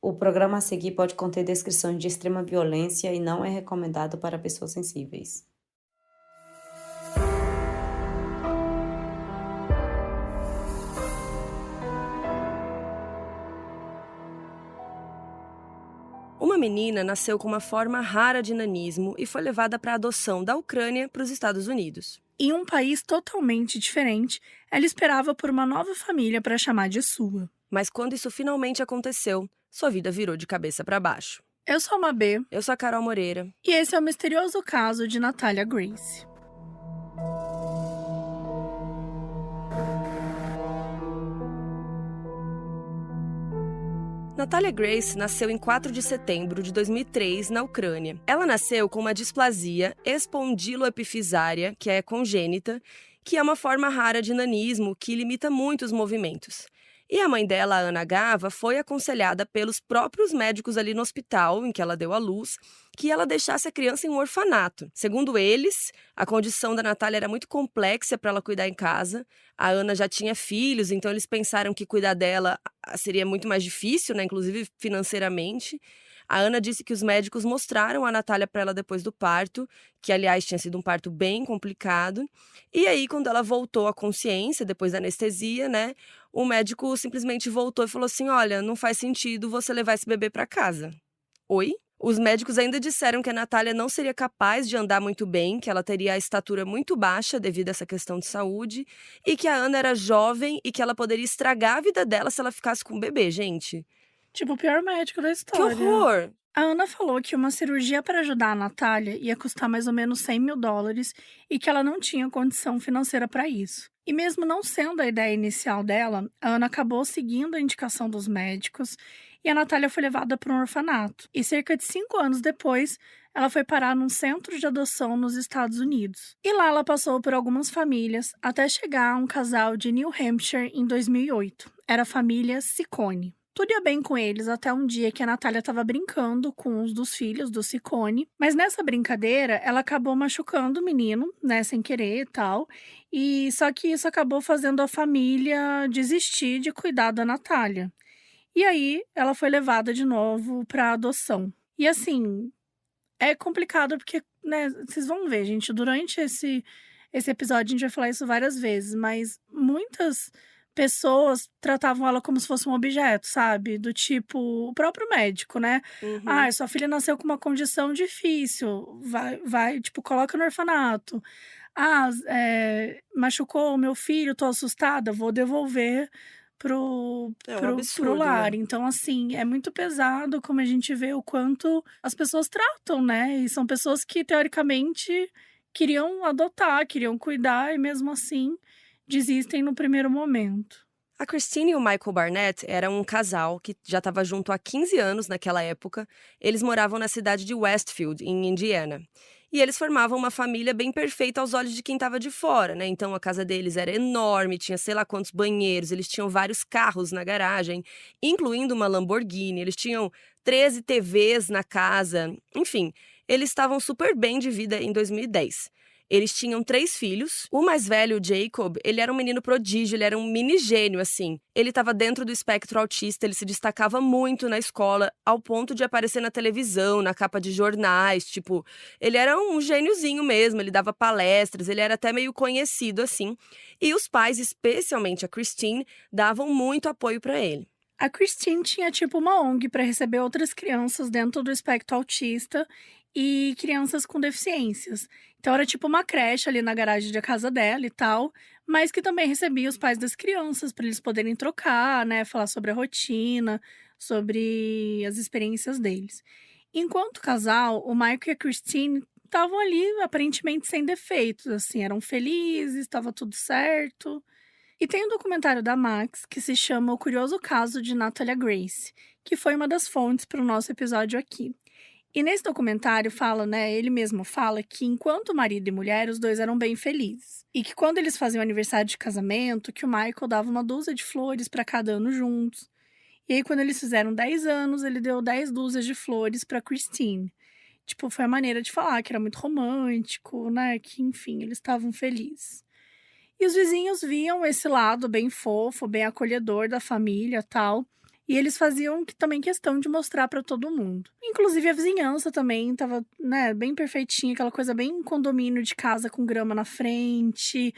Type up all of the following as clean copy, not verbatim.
O programa a seguir pode conter descrições de extrema violência e não é recomendado para pessoas sensíveis. Uma menina nasceu com uma forma rara de nanismo e foi levada para adoção da Ucrânia para os Estados Unidos. Em um país totalmente diferente, ela esperava por uma nova família para chamar de sua. Mas quando isso finalmente aconteceu, sua vida virou de cabeça para baixo. Eu sou a Mabê Eu sou a Carol Moreira. e esse é o misterioso caso de Natalia Grace. Natalia Grace nasceu em 4 de setembro de 2003, na Ucrânia. Ela nasceu com uma displasia espondiloepifisária, que é congênita, que é uma forma rara de nanismo que limita muito os movimentos. E a mãe dela, a Ana Gava, foi aconselhada pelos próprios médicos ali no hospital em que ela deu à luz que ela deixasse a criança em um orfanato. Segundo eles, a condição da Natália era muito complexa para ela cuidar em casa. A Ana já tinha filhos, então eles pensaram que cuidar dela seria muito mais difícil, né, inclusive financeiramente. A Ana disse que os médicos mostraram a Natália para ela depois do parto, que aliás tinha sido um parto bem complicado. E aí, quando ela voltou à consciência, depois da anestesia, né, o médico simplesmente voltou e falou assim: olha, não faz sentido você levar esse bebê para casa. Oi? Os médicos ainda disseram que a Natália não seria capaz de andar muito bem, que ela teria a estatura muito baixa devido a essa questão de saúde, e que a Ana era jovem e que ela poderia estragar a vida dela se ela ficasse com o bebê, gente. Tipo, o pior médico da Que história. horror! A Ana falou que uma cirurgia para ajudar a Natália ia custar mais ou menos US$ 100.000 e que ela não tinha condição financeira para isso. E mesmo não sendo a ideia inicial dela, a Ana acabou seguindo a indicação dos médicos e a Natália foi levada para um orfanato. E cerca de 5 anos depois, ela foi parar num centro de adoção nos Estados Unidos. E lá ela passou por algumas famílias até chegar a um casal de New Hampshire em 2008. Era a família Ciccone. Tudo ia bem com eles até um dia que a Natália estava brincando com um dos filhos do Ciccone, mas nessa brincadeira ela acabou machucando o menino, né, sem querer e tal, e só que isso acabou fazendo a família desistir de cuidar da Natália. E aí ela foi levada de novo para adoção. E assim, é complicado porque, né, vocês vão ver, gente, durante esse episódio a gente vai falar isso várias vezes, mas muitas pessoas tratavam ela como se fosse um objeto, sabe? Do tipo, o próprio médico, né? Uhum. Ah, sua filha nasceu com uma condição difícil, vai, tipo, coloca no orfanato. Ah, machucou o meu filho, tô assustada, vou devolver É um pro absurdo, lar. né? Então, assim, é muito pesado como a gente vê o quanto as pessoas tratam, né? E são pessoas que, teoricamente, queriam adotar, queriam cuidar e mesmo assim desistem no primeiro momento. A Christine e o Michael Barnett eram um casal que já estava junto há 15 anos naquela época. Eles moravam na cidade de Westfield, em Indiana. E eles formavam uma família bem perfeita aos olhos de quem estava de fora, né? Então a casa deles era enorme, tinha sei lá quantos banheiros, eles tinham vários carros na garagem, incluindo uma Lamborghini. Eles tinham 13 TVs na casa. Enfim, eles estavam super bem de vida em 2010. Eles tinham 3 filhos. O mais velho, o Jacob, ele era um menino prodígio, ele era um mini gênio, assim. Ele estava dentro do espectro autista, ele se destacava muito na escola, ao ponto de aparecer na televisão, na capa de jornais, tipo, ele era um gêniozinho mesmo, ele dava palestras, ele era até meio conhecido, assim. E os pais, especialmente a Christine, davam muito apoio para ele. A Christine tinha tipo uma ONG para receber outras crianças dentro do espectro autista e crianças com deficiências. Então era tipo uma creche ali na garagem da casa dela e tal, mas que também recebia os pais das crianças para eles poderem trocar, né, falar sobre a rotina, sobre as experiências deles. Enquanto casal, o Michael e a Christine estavam ali aparentemente sem defeitos, assim, eram felizes, estava tudo certo. E tem um documentário da Max que se chama O Curioso Caso de Natalia Grace, que foi uma das fontes para o nosso episódio aqui. E nesse documentário fala, né, ele mesmo fala que enquanto marido e mulher, os dois eram bem felizes. E que quando eles faziam aniversário de casamento, que o Michael dava uma dúzia de flores para cada ano juntos. E aí quando eles fizeram 10 anos, ele deu 10 dúzias de flores para Christine. Tipo, foi a maneira de falar que era muito romântico, né, que enfim, eles estavam felizes. E os vizinhos viam esse lado bem fofo, bem acolhedor da família, tal. E eles faziam também questão de mostrar para todo mundo. Inclusive a vizinhança também estava, né, bem perfeitinha, aquela coisa bem condomínio de casa com grama na frente,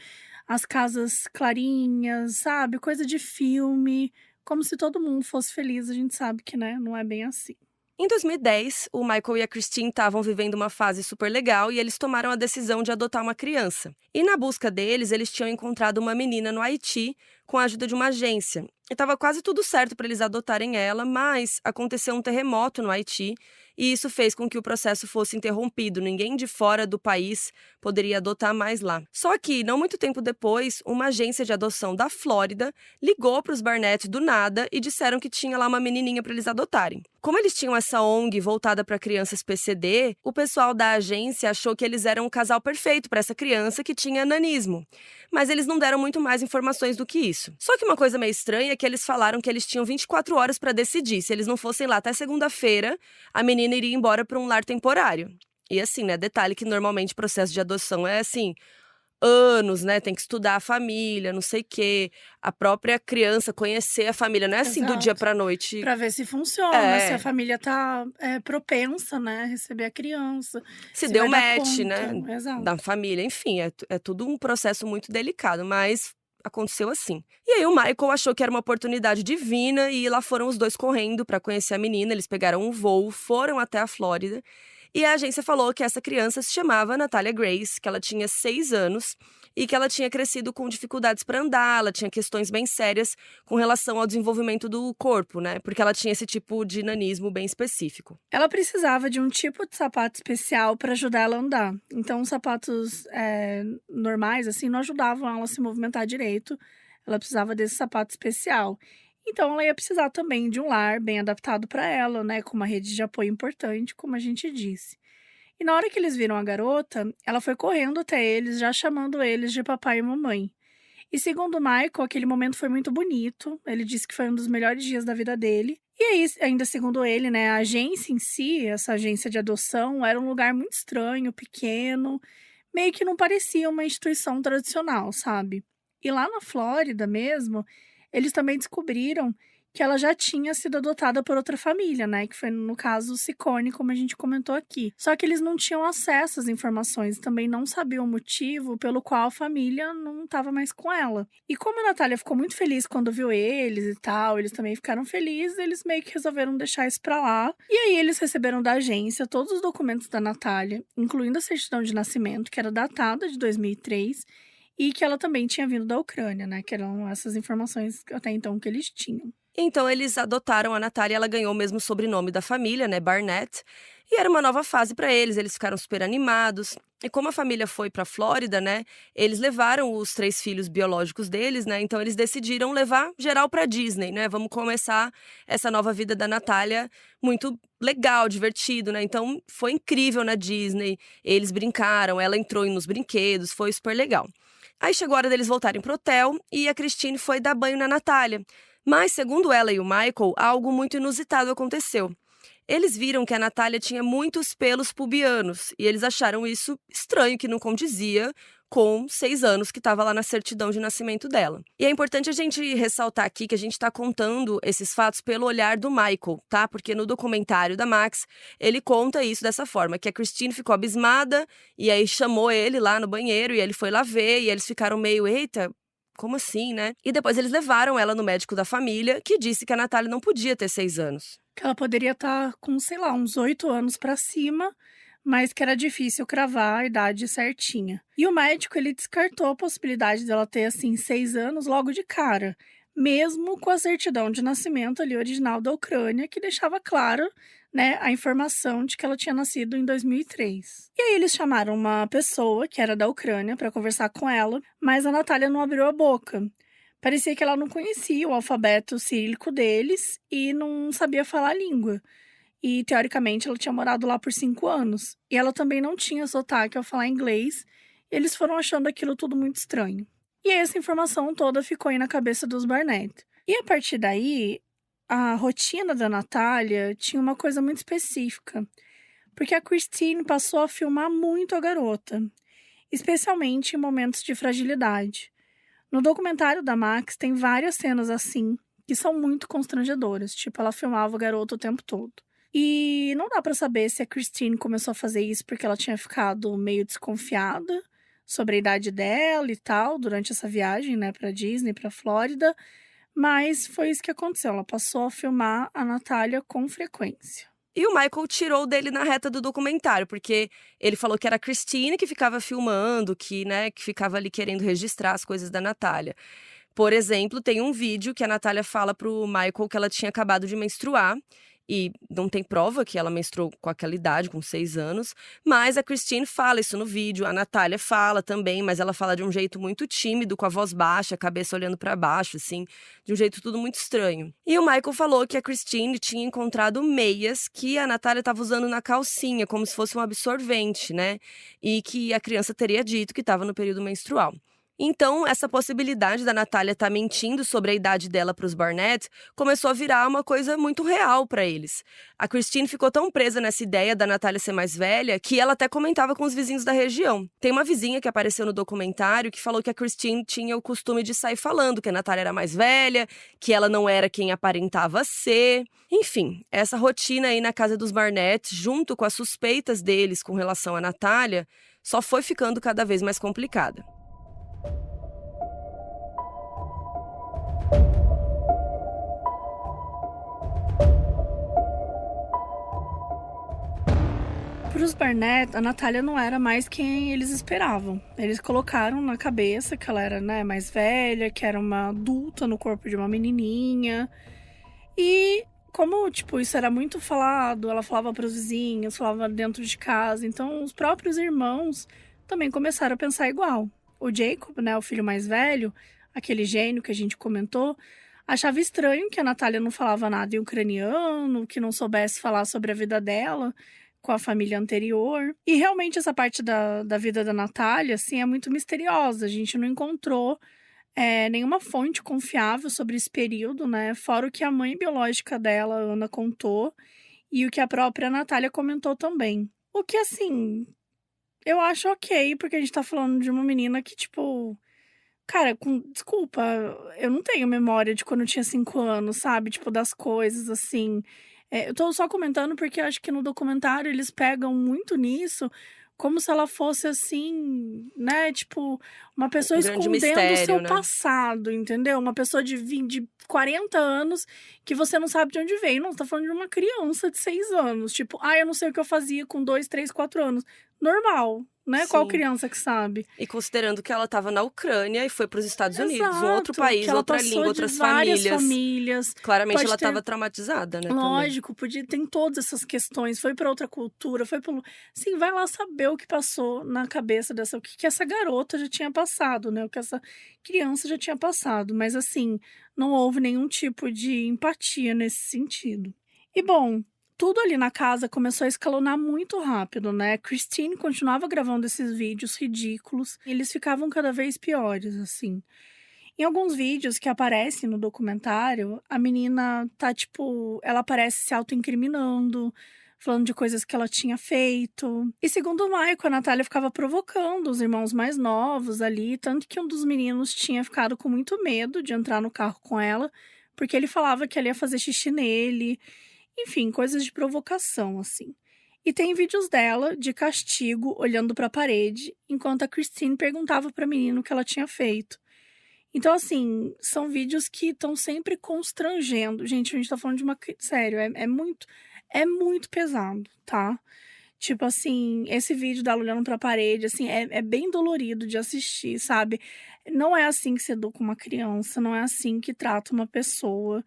as casas clarinhas, sabe? Coisa de filme, como se todo mundo fosse feliz. A gente sabe que, né, não é bem assim. Em 2010, o Michael e a Christine estavam vivendo uma fase super legal e eles tomaram a decisão de adotar uma criança. E na busca deles, eles tinham encontrado uma menina no Haiti com a ajuda de uma agência. E estava quase tudo certo para eles adotarem ela, mas aconteceu um terremoto no Haiti e isso fez com que o processo fosse interrompido. Ninguém de fora do país poderia adotar mais lá. Só que, não muito tempo depois, uma agência de adoção da Flórida ligou para os Barnett do nada e disseram que tinha lá uma menininha para eles adotarem. Como eles tinham essa ONG voltada para crianças PCD, o pessoal da agência achou que eles eram o casal perfeito para essa criança que tinha nanismo. Mas eles não deram muito mais informações do que isso. Só que uma coisa meio estranha é que eles falaram que eles tinham 24 horas para decidir. Se eles não fossem lá até segunda-feira, a menina iria embora para um lar temporário. E assim, né, detalhe que normalmente o processo de adoção é assim, anos, né, tem que estudar a família, não sei o quê, a própria criança conhecer a família, não é assim do dia Exato. pra noite. Para ver se funciona, se a É, família tá propensa, né, a receber a criança, se se deu vai dar match, conta. né, Exato. da família, enfim, é tudo um processo muito delicado, mas aconteceu assim. E aí o Michael achou que era uma oportunidade divina e lá foram os dois correndo pra conhecer a menina, eles pegaram um voo, foram até a Flórida. E a agência falou que essa criança se chamava Natalia Grace, que ela tinha 6 anos e que ela tinha crescido com dificuldades para andar, ela tinha questões bem sérias com relação ao desenvolvimento do corpo, né? Porque ela tinha esse tipo de nanismo bem específico. Ela precisava de um tipo de sapato especial para ajudar ela a andar. Então, os sapatos normais, assim, não ajudavam ela a se movimentar direito. Ela precisava desse sapato especial. Então, ela ia precisar também de um lar bem adaptado para ela, né? Com uma rede de apoio importante, como a gente disse. E na hora que eles viram a garota, ela foi correndo até eles, já chamando eles de papai e mamãe. E segundo o Michael, aquele momento foi muito bonito. Ele disse que foi um dos melhores dias da vida dele. E aí, ainda segundo ele, né, a agência em si, essa agência de adoção, era um lugar muito estranho, pequeno, meio que não parecia uma instituição tradicional, sabe? E lá na Flórida mesmo, eles também descobriram que ela já tinha sido adotada por outra família, né? Que foi, no caso, o Ciccone, como a gente comentou aqui. Só que eles não tinham acesso às informações, também não sabiam o motivo pelo qual a família não estava mais com ela. E como a Natália ficou muito feliz quando viu eles e tal, eles também ficaram felizes, eles meio que resolveram deixar isso pra lá. E aí eles receberam da agência todos os documentos da Natália, incluindo a certidão de nascimento, que era datada de 2003, e que ela também tinha vindo da Ucrânia, né? Que eram essas informações até então que eles tinham. Então eles adotaram a Natália, ela ganhou o mesmo sobrenome da família, né, Barnett, e era uma nova fase para eles ficaram super animados. E como a família foi para a Flórida, né, eles levaram os 3 filhos biológicos deles, né, então eles decidiram levar geral para Disney, né, vamos começar essa nova vida da Natália muito legal, divertido, né, então foi incrível na Disney, eles brincaram, ela entrou nos brinquedos, foi super legal. Aí chegou a hora deles voltarem pro hotel e a Christine foi dar banho na Natália. Mas, segundo ela e o Michael, algo muito inusitado aconteceu. Eles viram que a Natália tinha muitos pelos pubianos e eles acharam isso estranho, que não condizia com 6 anos que estava lá na certidão de nascimento dela. E é importante a gente ressaltar aqui que a gente está contando esses fatos pelo olhar do Michael, tá? Porque no documentário da Max, ele conta isso dessa forma, que a Christine ficou abismada e aí chamou ele lá no banheiro e ele foi lá ver e eles ficaram meio, eita, como assim, né? E depois eles levaram ela no médico da família, que disse que a Natália não podia ter 6 anos. Que ela poderia estar com, sei lá, uns 8 anos para cima, mas que era difícil cravar a idade certinha. E o médico, ele descartou a possibilidade dela ter, assim, 6 anos logo de cara, mesmo com a certidão de nascimento ali original da Ucrânia, que deixava claro, né, a informação de que ela tinha nascido em 2003. E aí eles chamaram uma pessoa que era da Ucrânia para conversar com ela, mas a Natália não abriu a boca. Parecia que ela não conhecia o alfabeto cirílico deles e não sabia falar a língua. E, teoricamente, ela tinha morado lá por 5 anos. E ela também não tinha sotaque ao falar inglês. E eles foram achando aquilo tudo muito estranho. E aí, essa informação toda ficou aí na cabeça dos Barnett. E a partir daí, a rotina da Natália tinha uma coisa muito específica. Porque a Christine passou a filmar muito a garota. Especialmente em momentos de fragilidade. No documentário da Max tem várias cenas assim, que são muito constrangedoras. Tipo, ela filmava o garoto o tempo todo. E não dá pra saber se a Christine começou a fazer isso porque ela tinha ficado meio desconfiada sobre a idade dela e tal, durante essa viagem, né, pra Disney, pra Flórida. Mas foi isso que aconteceu, ela passou a filmar a Natália com frequência. E o Michael tirou dele na reta do documentário, porque ele falou que era a Christine que ficava filmando, que ficava ali querendo registrar as coisas da Natália. Por exemplo, tem um vídeo que a Natália fala pro Michael que ela tinha acabado de menstruar. E não tem prova que ela menstruou com aquela idade, com 6 anos. Mas a Christine fala isso no vídeo, a Natália fala também, mas ela fala de um jeito muito tímido, com a voz baixa, a cabeça olhando pra baixo, assim, de um jeito tudo muito estranho. E o Michael falou que a Christine tinha encontrado meias que a Natália estava usando na calcinha, como se fosse um absorvente, né? E que a criança teria dito que estava no período menstrual. Então, essa possibilidade da Natália estar mentindo sobre a idade dela para os Barnett começou a virar uma coisa muito real para eles. A Christine ficou tão presa nessa ideia da Natália ser mais velha que ela até comentava com os vizinhos da região. Tem uma vizinha que apareceu no documentário que falou que a Christine tinha o costume de sair falando que a Natália era mais velha, que ela não era quem aparentava ser. Enfim, essa rotina aí na casa dos Barnett, junto com as suspeitas deles com relação à Natália, só foi ficando cada vez mais complicada. Para os Barnett, a Natália não era mais quem eles esperavam. Eles colocaram na cabeça que ela era, né, mais velha, que era uma adulta no corpo de uma menininha. E como, tipo, isso era muito falado, ela falava para os vizinhos, falava dentro de casa, então os próprios irmãos também começaram a pensar igual. O Jacob, né, o filho mais velho, aquele gênio que a gente comentou, achava estranho que a Natália não falava nada em ucraniano, que não soubesse falar sobre a vida dela com a família anterior. E realmente essa parte da vida da Natália, assim, é muito misteriosa. A gente não encontrou nenhuma fonte confiável sobre esse período, né? Fora o que a mãe biológica dela, Ana, contou e o que a própria Natália comentou também. O que, assim, eu acho ok, porque a gente tá falando de uma menina que, tipo... Cara, desculpa, eu não tenho memória de quando eu tinha 5 anos, sabe? Tipo, das coisas, assim... eu tô só comentando porque eu acho que no documentário eles pegam muito nisso, como se ela fosse assim, né? Tipo, uma pessoa Um grande escondendo o mistério, seu né? passado, entendeu? Uma pessoa de 40 anos que você não sabe de onde veio. Não, você tá falando de uma criança de 6 anos. Tipo, eu não sei o que eu fazia com 2, 3, 4 anos. Normal, né? Qual Sim. criança que sabe? E considerando que ela estava na Ucrânia e foi para os Estados Unidos, um outro Exato, país, que ela outra passou língua, de outras várias famílias. famílias. Claramente Pode ela ter estava traumatizada, né, também. Lógico, tem todas essas questões, foi para outra cultura, foi pelo... Sim, vai lá saber o que passou na cabeça dessa, o que essa garota já tinha passado, né? O que essa criança já tinha passado, mas assim, não houve nenhum tipo de empatia nesse sentido. E bom, tudo ali na casa começou a escalonar muito rápido, né? Christine continuava gravando esses vídeos ridículos, e eles ficavam cada vez piores, assim. Em alguns vídeos que aparecem no documentário, a menina tá, tipo, ela aparece se autoincriminando, falando de coisas que ela tinha feito. E segundo o Michael, a Natália ficava provocando os irmãos mais novos ali, tanto que um dos meninos tinha ficado com muito medo de entrar no carro com ela, porque ele falava que ela ia fazer xixi nele. Enfim, coisas de provocação, assim. E tem vídeos dela, de castigo, olhando pra parede, enquanto a Christine perguntava pra menina o que ela tinha feito. Então, assim, são vídeos que estão sempre constrangendo. Gente, a gente tá falando de uma... Sério, é muito pesado, tá? Tipo assim, esse vídeo dela olhando pra parede, assim, é bem dolorido de assistir, sabe? Não é assim que se educa uma criança, não é assim que trata uma pessoa.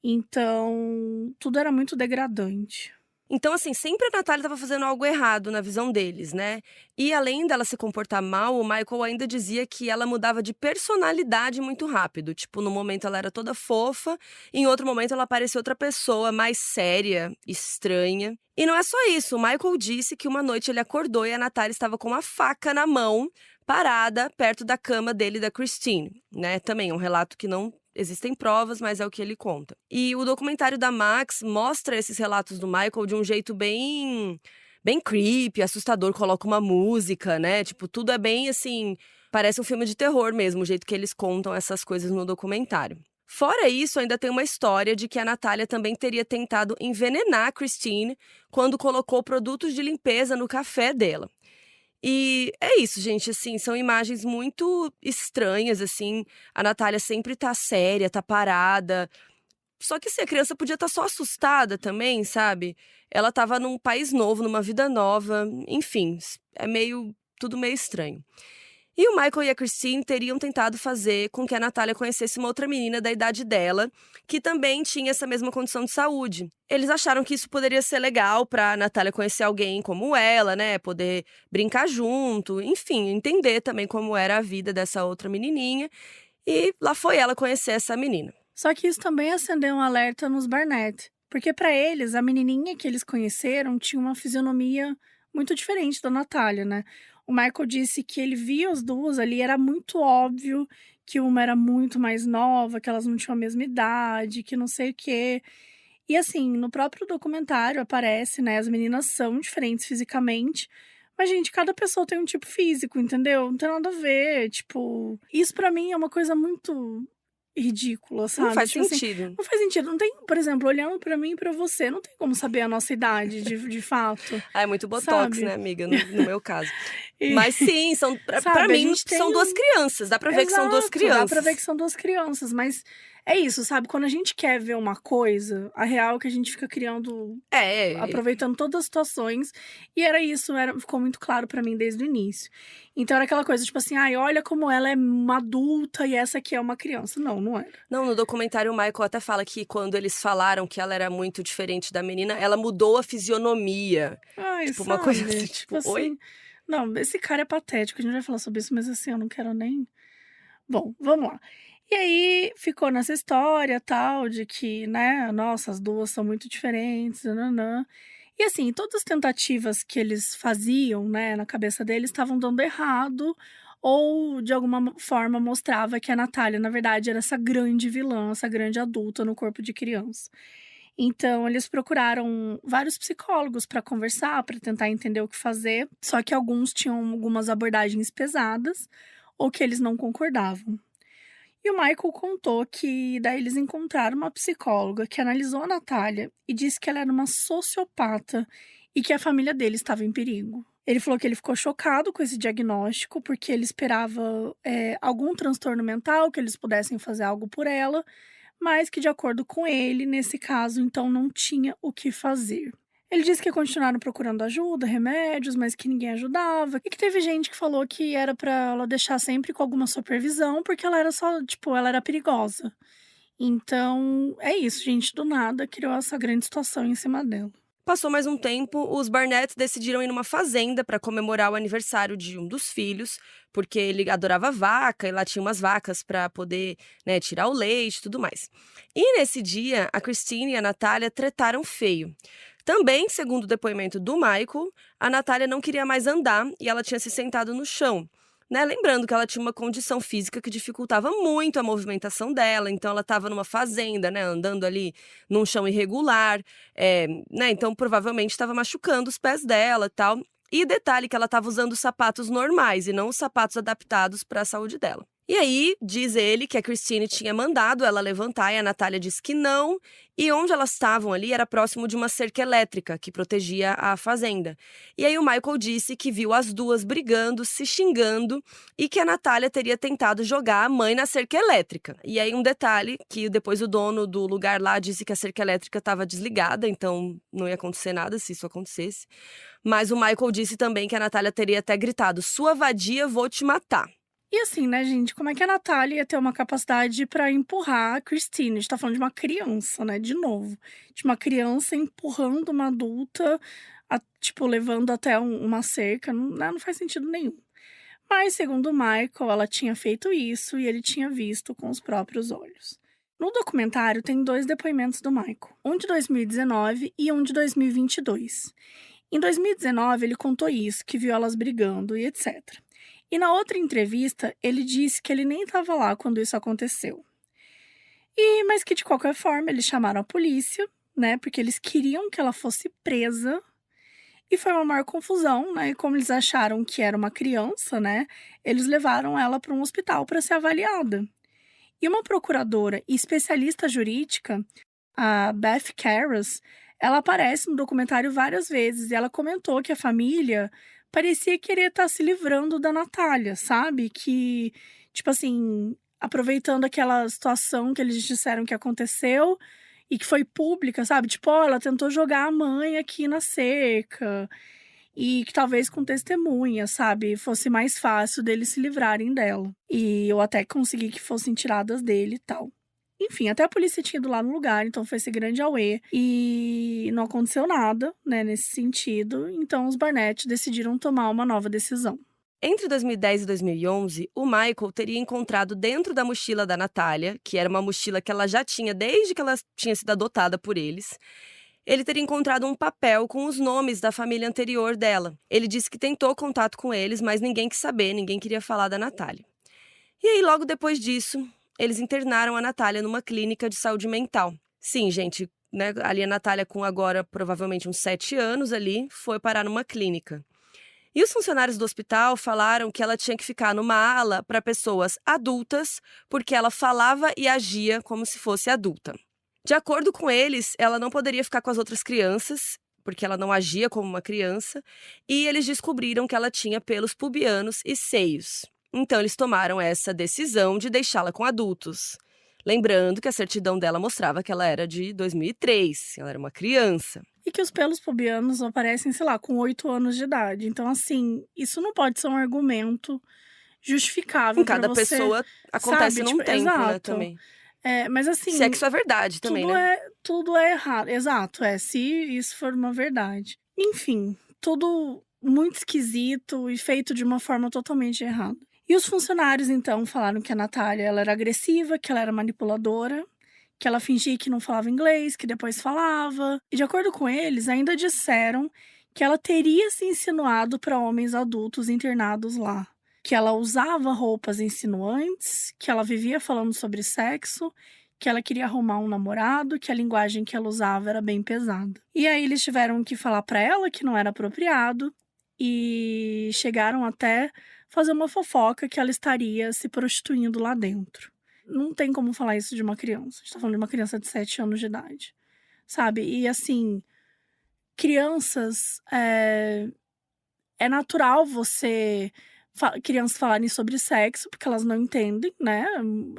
Então, tudo era muito degradante. Então, assim, sempre a Natália estava fazendo algo errado na visão deles, né? E além dela se comportar mal, o Michael ainda dizia que ela mudava de personalidade muito rápido. Tipo, no momento ela era toda fofa, em outro momento ela parecia outra pessoa, mais séria, estranha. E não é só isso, o Michael disse que uma noite ele acordou e a Natália estava com uma faca na mão, parada, perto da cama dele e da Christine, né? Também um relato que não existem provas, mas é o que ele conta. E o documentário da Max mostra esses relatos do Michael de um jeito bem creepy, assustador, coloca uma música, né? Tipo, tudo é bem assim, parece um filme de terror mesmo, o jeito que eles contam essas coisas no documentário. Fora isso, ainda tem uma história de que a Natália também teria tentado envenenar a Christine quando colocou produtos de limpeza no café dela. E é isso, gente, assim, são imagens muito estranhas, assim. A Natália sempre tá séria, tá parada. Só que assim, a criança podia estar só assustada também, sabe? Ela estava num país novo, numa vida nova, enfim, tudo meio estranho. E o Michael e a Christine teriam tentado fazer com que a Natália conhecesse uma outra menina da idade dela, que também tinha essa mesma condição de saúde. Eles acharam que isso poderia ser legal pra Natália conhecer alguém como ela, né? Poder brincar junto, enfim, entender também como era a vida dessa outra menininha. E lá foi ela conhecer essa menina. Só que isso também acendeu um alerta nos Barnett, porque para eles, a menininha que eles conheceram tinha uma fisionomia muito diferente da Natália, né? O Michael disse que ele via as duas ali, era muito óbvio que uma era muito mais nova, que elas não tinham a mesma idade, que não sei o quê. E assim, no próprio documentário aparece, né? As meninas são diferentes fisicamente. Mas, gente, cada pessoa tem um tipo físico, entendeu? Não tem nada a ver. Tipo, isso pra mim é uma coisa muito ridícula, Não sabe? faz Tipo assim, sentido. não faz sentido. Não tem, por exemplo, olhando pra mim e pra você, não tem como saber a nossa idade de fato, Ah, é muito botox, sabe? né, amiga? No meu caso. E, Mas sim, pra sabe, a mim, gente são tem duas crianças. Dá pra ver que são duas Exato, dá pra ver crianças. que são 2 crianças, mas é isso, sabe, quando a gente quer ver uma coisa, a real é que a gente fica criando É, aproveitando todas as situações, e era isso, ficou muito claro pra mim desde o início. Então era aquela coisa, tipo assim: "Ai, olha como ela é uma adulta e essa aqui é uma criança". Não, não era. Não, no documentário o Michael até fala que quando eles falaram que ela era muito diferente da menina, ela mudou a fisionomia. Ai, Tipo, uma coisa sabe, assim, tipo tipo, oi? assim não, esse cara é patético, a gente vai falar sobre isso, mas assim, eu não quero nem bom, vamos lá. E aí ficou nessa história, tal, de que, né, nossa, as 2 são muito diferentes, nã-nã-nã. E assim, todas as tentativas que eles faziam, né, na cabeça deles estavam dando errado, ou de alguma forma mostrava que a Natália, na verdade, era essa grande vilã, essa grande adulta no corpo de criança. Então eles procuraram vários psicólogos para conversar, para tentar entender o que fazer, só que alguns tinham algumas abordagens pesadas, ou que eles não concordavam. E o Michael contou que daí eles encontraram uma psicóloga que analisou a Natália e disse que ela era uma sociopata e que a família dele estava em perigo. Ele falou que ele ficou chocado com esse diagnóstico porque ele esperava algum transtorno mental, que eles pudessem fazer algo por ela, mas que, de acordo com ele, nesse caso, então não tinha o que fazer. Ele disse que continuaram procurando ajuda, remédios, mas que ninguém ajudava. E que teve gente que falou que era pra ela deixar sempre com alguma supervisão, porque ela era só, tipo, ela era perigosa. Então, é isso, gente. Do nada criou essa grande situação em cima dela. Passou mais um tempo, os Barnett decidiram ir numa fazenda para comemorar o aniversário de um dos filhos, porque ele adorava vaca e lá tinha umas vacas para poder, né, tirar o leite e tudo mais. E nesse dia, a Christine e a Natália tretaram feio. Também, segundo o depoimento do Michael, a Natália não queria mais andar e ela tinha se sentado no chão. Né? Lembrando que ela tinha uma condição física que dificultava muito a movimentação dela, então ela estava numa fazenda, né, andando ali num chão irregular, né, então provavelmente estava machucando os pés dela e tal. E detalhe que ela estava usando sapatos normais e não os sapatos adaptados para a saúde dela. E aí, diz ele que a Christine tinha mandado ela levantar e a Natália disse que não. E onde elas estavam ali era próximo de uma cerca elétrica que protegia a fazenda. E aí o Michael disse que viu as duas brigando, se xingando e que a Natália teria tentado jogar a mãe na cerca elétrica. E aí um detalhe que depois o dono do lugar lá disse que a cerca elétrica estava desligada, então não ia acontecer nada se isso acontecesse. Mas o Michael disse também que a Natália teria até gritado: "Sua vadia, vou te matar". E assim, né, gente, como é que a Natália ia ter uma capacidade pra empurrar a Christine? A gente tá falando de uma criança, né, de novo. De uma criança empurrando uma adulta, tipo, levando até uma cerca, não, né, não faz sentido nenhum. Mas, segundo o Michael, ela tinha feito isso e ele tinha visto com os próprios olhos. No documentário tem 2 depoimentos do Michael, um de 2019 e um de 2022. Em 2019, ele contou isso, que viu elas brigando e etc. E na outra entrevista, ele disse que ele nem estava lá quando isso aconteceu. Mas que de qualquer forma, eles chamaram a polícia, né, porque eles queriam que ela fosse presa. E foi uma maior confusão, né, e como eles acharam que era uma criança, né, eles levaram ela para um hospital para ser avaliada. E uma procuradora e especialista jurídica, a Beth Karras, ela aparece no documentário várias vezes e ela comentou que a família parecia querer estar se livrando da Natália, sabe? Que, tipo assim, aproveitando aquela situação que eles disseram que aconteceu e que foi pública, sabe? Tipo, ó, ela tentou jogar a mãe aqui na cerca e que talvez com testemunha, sabe? Fosse mais fácil deles se livrarem dela. E eu até consegui que fossem tiradas dele e tal. Enfim, até a polícia tinha ido lá no lugar, então foi esse grande auê. E não aconteceu nada, né, nesse sentido. Então os Barnett decidiram tomar uma nova decisão. Entre 2010 e 2011, o Michael teria encontrado dentro da mochila da Natália, que era uma mochila que ela já tinha desde que ela tinha sido adotada por eles, ele teria encontrado um papel com os nomes da família anterior dela. Ele disse que tentou contato com eles, mas ninguém quis saber, ninguém queria falar da Natália. E aí, logo depois disso, eles internaram a Natália numa clínica de saúde mental. Sim, gente, né, ali a Natália com agora provavelmente uns 7 anos ali, foi parar numa clínica. E os funcionários do hospital falaram que ela tinha que ficar numa ala para pessoas adultas, porque ela falava e agia como se fosse adulta. De acordo com eles, ela não poderia ficar com as outras crianças, porque ela não agia como uma criança, e eles descobriram que ela tinha pelos pubianos e seios. Então, eles tomaram essa decisão de deixá-la com adultos. Lembrando que a certidão dela mostrava que ela era de 2003, ela era uma criança. E que os pelos pubianos aparecem, sei lá, com 8 anos de idade. Então, assim, isso não pode ser um argumento justificável Em cada pra você, pessoa acontece sabe? num Tipo, tempo, né, exato. também. Mas assim, Se é que isso é verdade também, né? tudo é errado. Exato, se isso for uma verdade. Enfim, tudo muito esquisito e feito de uma forma totalmente errada. E os funcionários, então, falaram que a Natália ela era agressiva, que ela era manipuladora, que ela fingia que não falava inglês, que depois falava. E de acordo com eles, ainda disseram que ela teria se insinuado para homens adultos internados lá. Que ela usava roupas insinuantes, que ela vivia falando sobre sexo, que ela queria arrumar um namorado, que a linguagem que ela usava era bem pesada. E aí eles tiveram que falar para ela que não era apropriado e chegaram até fazer uma fofoca que ela estaria se prostituindo lá dentro. Não tem como falar isso de uma criança. A gente tá falando de uma criança de 7 anos de idade, sabe? E assim, crianças, é natural crianças falarem sobre sexo, porque elas não entendem, né?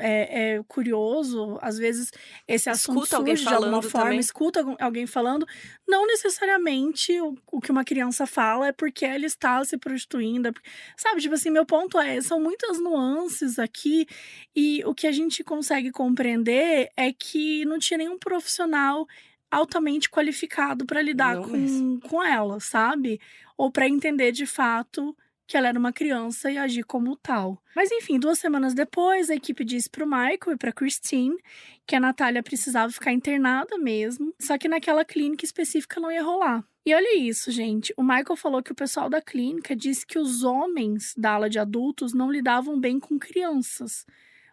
É curioso, às vezes esse assunto Escuta alguém surge de alguma falando forma, também. escuta alguém falando. Não necessariamente o que uma criança fala é porque ela está se prostituindo. Sabe, tipo assim, meu ponto são muitas nuances aqui, e o que a gente consegue compreender é que não tinha nenhum profissional altamente qualificado para lidar Não mesmo. com ela, sabe? Ou para entender de fato que ela era uma criança e agir como tal. Mas enfim, 2 semanas depois, a equipe disse pro Michael e pra Christine que a Natália precisava ficar internada mesmo, só que naquela clínica específica não ia rolar. E olha isso, gente, o Michael falou que o pessoal da clínica disse que os homens da ala de adultos não lidavam bem com crianças,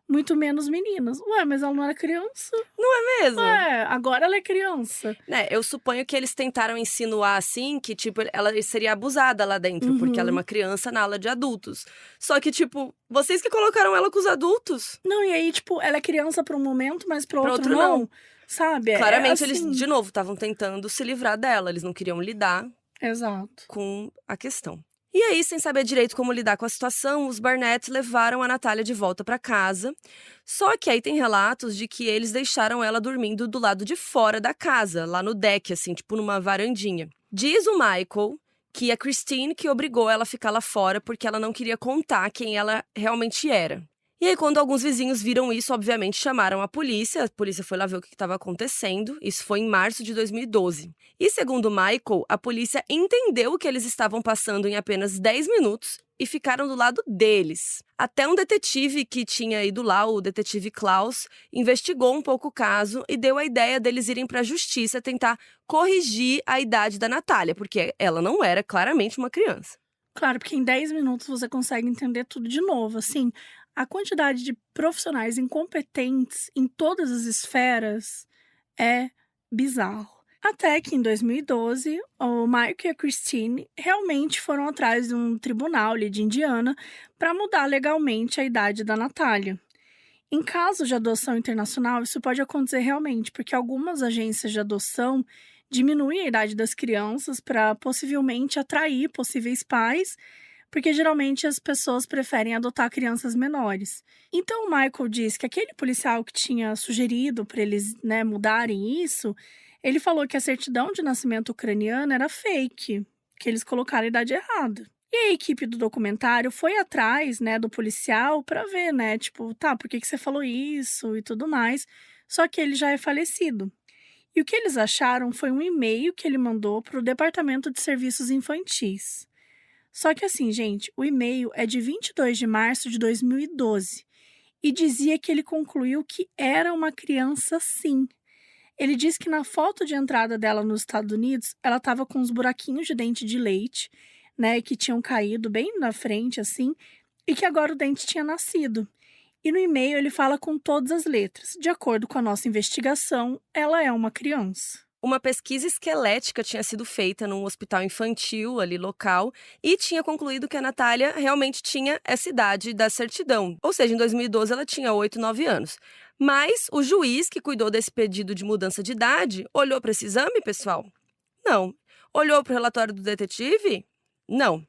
muito menos meninas. Ué, mas ela não era criança? Não é mesmo? Agora ela é criança. Né, eu suponho que eles tentaram insinuar, assim, que, tipo, ela seria abusada lá dentro, porque ela é uma criança na ala de adultos. Só que, tipo, vocês que colocaram ela com os adultos. Não, e aí, tipo, ela é criança pra um momento, mas pro outro não. Sabe? Claramente, assim. eles, de novo, estavam tentando se livrar dela. Eles não queriam lidar Exato. com a questão. E aí, sem saber direito como lidar com a situação, os Barnett levaram a Natália de volta para casa. Só que aí tem relatos de que eles deixaram ela dormindo do lado de fora da casa, lá no deck, assim, tipo numa varandinha. Diz o Michael que a Christine que obrigou ela a ficar lá fora porque ela não queria contar quem ela realmente era. E aí, quando alguns vizinhos viram isso, obviamente chamaram a polícia foi lá ver o que estava acontecendo. Isso foi em março de 2012. E segundo Michael, a polícia entendeu o que eles estavam passando em apenas 10 minutos e ficaram do lado deles. Até um detetive que tinha ido lá, o detetive Klaus, investigou um pouco o caso e deu a ideia deles irem para a justiça tentar corrigir a idade da Natália, porque ela não era claramente uma criança. Claro, porque em 10 minutos você consegue entender tudo de novo, assim. A quantidade de profissionais incompetentes em todas as esferas é bizarro. Até que em 2012, o Mike e a Christine realmente foram atrás de um tribunal ali de Indiana para mudar legalmente a idade da Natália. Em casos de adoção internacional, isso pode acontecer realmente, porque algumas agências de adoção diminuem a idade das crianças para possivelmente atrair possíveis pais, porque geralmente as pessoas preferem adotar crianças menores. Então, o Michael diz que aquele policial que tinha sugerido para eles, né, mudarem isso, ele falou que a certidão de nascimento ucraniana era fake, que eles colocaram a idade errada. E a equipe do documentário foi atrás, né, do policial para ver, né, tipo, tá, por que você falou isso e tudo mais. Só que ele já é falecido. E o que eles acharam foi um e-mail que ele mandou para o Departamento de Serviços Infantis. Só que assim, gente, o e-mail é de 22 de março de 2012 e dizia que ele concluiu que era uma criança sim. Ele diz que na foto de entrada dela nos Estados Unidos, ela estava com uns buraquinhos de dente de leite, né, que tinham caído bem na frente, assim, e que agora o dente tinha nascido. E no e-mail ele fala com todas as letras. De acordo com a nossa investigação, ela é uma criança. Uma pesquisa esquelética tinha sido feita num hospital infantil ali local e tinha concluído que a Natália realmente tinha essa idade da certidão. Ou seja, em 2012 ela tinha 8, 9 anos. Mas o juiz que cuidou desse pedido de mudança de idade olhou para esse exame, pessoal? Não. Olhou para o relatório do detetive? Não.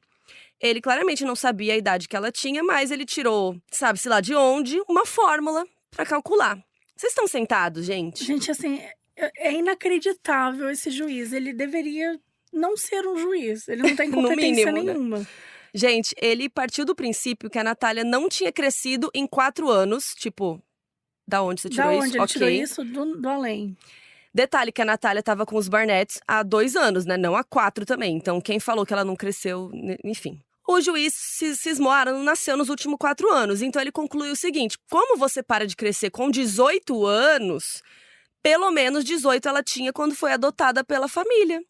Ele claramente não sabia a idade que ela tinha, mas ele tirou, sabe-se lá de onde, uma fórmula para calcular. Vocês estão sentados, gente? Gente, assim, é inacreditável esse juiz. Ele deveria não ser um juiz. Ele não tem No competência mínimo, né? nenhuma. Gente, ele partiu do princípio que a Natália não tinha crescido em 4 anos. Tipo, da onde você tirou Da isso? onde ele tirou Ok. isso? Do além. Detalhe que a Natália estava com os Barnetts há 2 anos, né? Não há 4 também. Então, quem falou que ela não cresceu, enfim. O juiz se cismou, não nasceu nos últimos 4 anos. Então, ele concluiu o seguinte: como você para de crescer com 18 anos, pelo menos 18 ela tinha quando foi adotada pela família.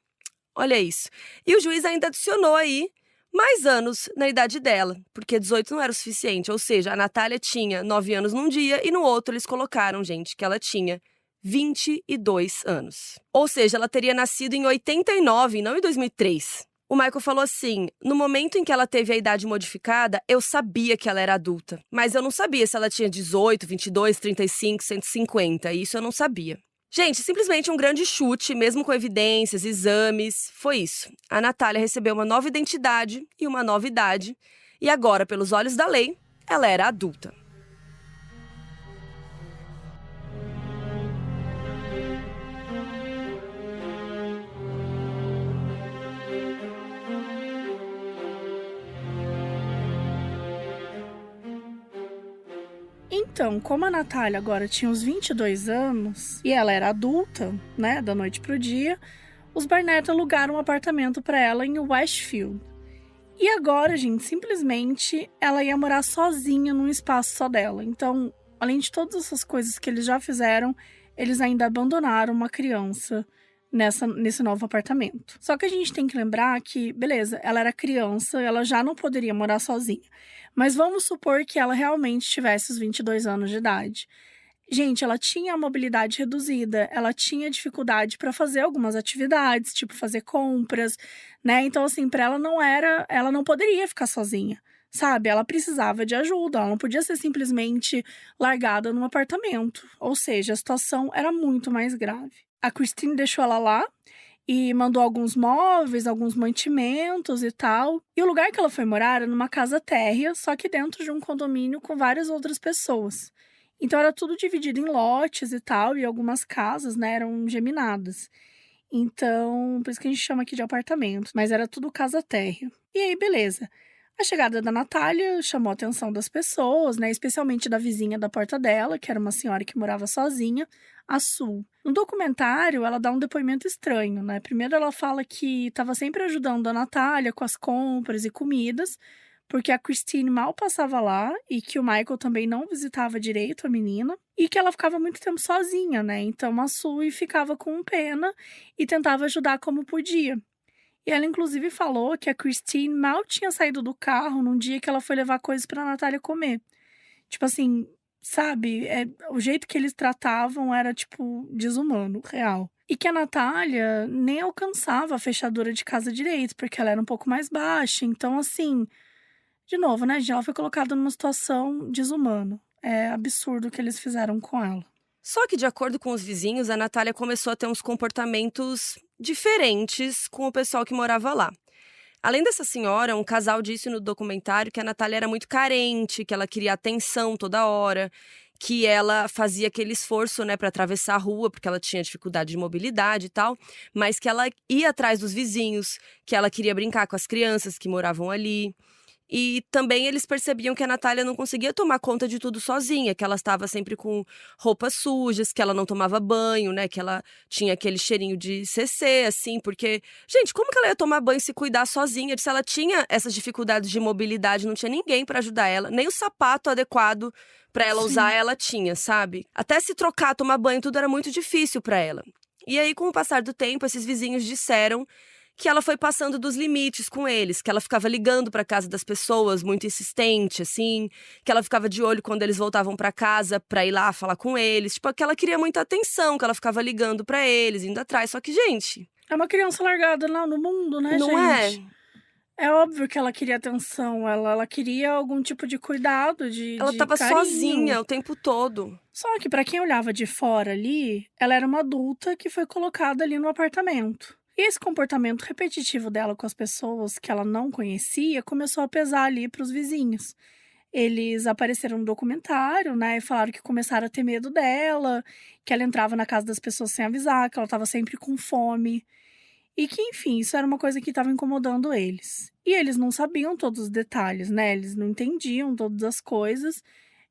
Olha isso. E o juiz ainda adicionou aí mais anos na idade dela, porque 18 não era o suficiente. Ou seja, a Natália tinha 9 anos num dia e no outro eles colocaram, gente, que ela tinha 22 anos. Ou seja, ela teria nascido em 89, não em 2003. O Michael falou assim: no momento em que ela teve a idade modificada, eu sabia que ela era adulta. Mas eu não sabia se ela tinha 18, 22, 35, 150. Isso eu não sabia. Gente, simplesmente um grande chute, mesmo com evidências, exames. Foi isso. A Natália recebeu uma nova identidade e uma nova idade. E agora, pelos olhos da lei, ela era adulta. Então, como a Natália agora tinha uns 22 anos e ela era adulta, né, da noite pro dia, os Barnett alugaram um apartamento para ela em Westfield. E agora, gente, simplesmente ela ia morar sozinha num espaço só dela. Então, além de todas essas coisas que eles já fizeram, eles ainda abandonaram uma criança nesse novo apartamento. Só que a gente tem que lembrar que, beleza, ela era criança, ela já não poderia morar sozinha. Mas vamos supor que ela realmente tivesse os 22 anos de idade. Gente, ela tinha a mobilidade reduzida, ela tinha dificuldade para fazer algumas atividades, tipo fazer compras, né? Então, assim, para ela não poderia ficar sozinha, sabe? Ela precisava de ajuda, ela não podia ser simplesmente largada num apartamento. Ou seja, a situação era muito mais grave. A Christine deixou ela lá e mandou alguns móveis, alguns mantimentos e tal. E o lugar que ela foi morar era numa casa térrea, só que dentro de um condomínio com várias outras pessoas. Então era tudo dividido em lotes e tal, e algumas casas, né, eram geminadas. Então, por isso que a gente chama aqui de apartamento, mas era tudo casa térrea. E aí, beleza. A chegada da Natália chamou a atenção das pessoas, né, especialmente da vizinha da porta dela, que era uma senhora que morava sozinha, a Sue. No documentário, ela dá um depoimento estranho, né? Primeiro ela fala que estava sempre ajudando a Natália com as compras e comidas, porque a Christine mal passava lá e que o Michael também não visitava direito a menina e que ela ficava muito tempo sozinha, né? Então a Sue ficava com pena e tentava ajudar como podia. E ela inclusive falou que a Christine mal tinha saído do carro num dia que ela foi levar coisas para a Natália comer. Tipo assim, sabe? O jeito que eles tratavam era, tipo, desumano, real. E que a Natália nem alcançava a fechadura de casa direito, porque ela era um pouco mais baixa. Então, assim, de novo, né, gente? Ela foi colocada numa situação desumana. É absurdo o que eles fizeram com ela. Só que, de acordo com os vizinhos, a Natália começou a ter uns comportamentos diferentes com o pessoal que morava lá. Além dessa senhora, um casal disse no documentário que a Natália era muito carente, que ela queria atenção toda hora, que ela fazia aquele esforço, né, para atravessar a rua, porque ela tinha dificuldade de mobilidade e tal, mas que ela ia atrás dos vizinhos, que ela queria brincar com as crianças que moravam ali. E também eles percebiam que a Natália não conseguia tomar conta de tudo sozinha, que ela estava sempre com roupas sujas, que ela não tomava banho, né? Que ela tinha aquele cheirinho de CC, assim, porque, gente, como que ela ia tomar banho e se cuidar sozinha? Se ela tinha essas dificuldades de mobilidade, não tinha ninguém para ajudar ela, nem o sapato adequado para ela usar, Sim. ela tinha, sabe? Até se trocar, tomar banho, tudo era muito difícil para ela. E aí, com o passar do tempo, esses vizinhos disseram que ela foi passando dos limites com eles, que ela ficava ligando para casa das pessoas, muito insistente, assim, que ela ficava de olho quando eles voltavam para casa para ir lá falar com eles, tipo, que ela queria muita atenção, que ela ficava ligando para eles, indo atrás. Só que, gente, É uma criança largada lá no mundo, né, não é? gente? É óbvio que ela queria atenção, ela queria algum tipo de cuidado, de Ela de tava carinho. sozinha o tempo todo. Só que pra quem olhava de fora ali, ela era uma adulta que foi colocada ali no apartamento. E esse comportamento repetitivo dela com as pessoas que ela não conhecia começou a pesar ali para os vizinhos. Eles apareceram no documentário, né, e falaram que começaram a ter medo dela, que ela entrava na casa das pessoas sem avisar, que ela estava sempre com fome. E que, enfim, isso era uma coisa que estava incomodando eles. E eles não sabiam todos os detalhes, né? Eles não entendiam todas as coisas,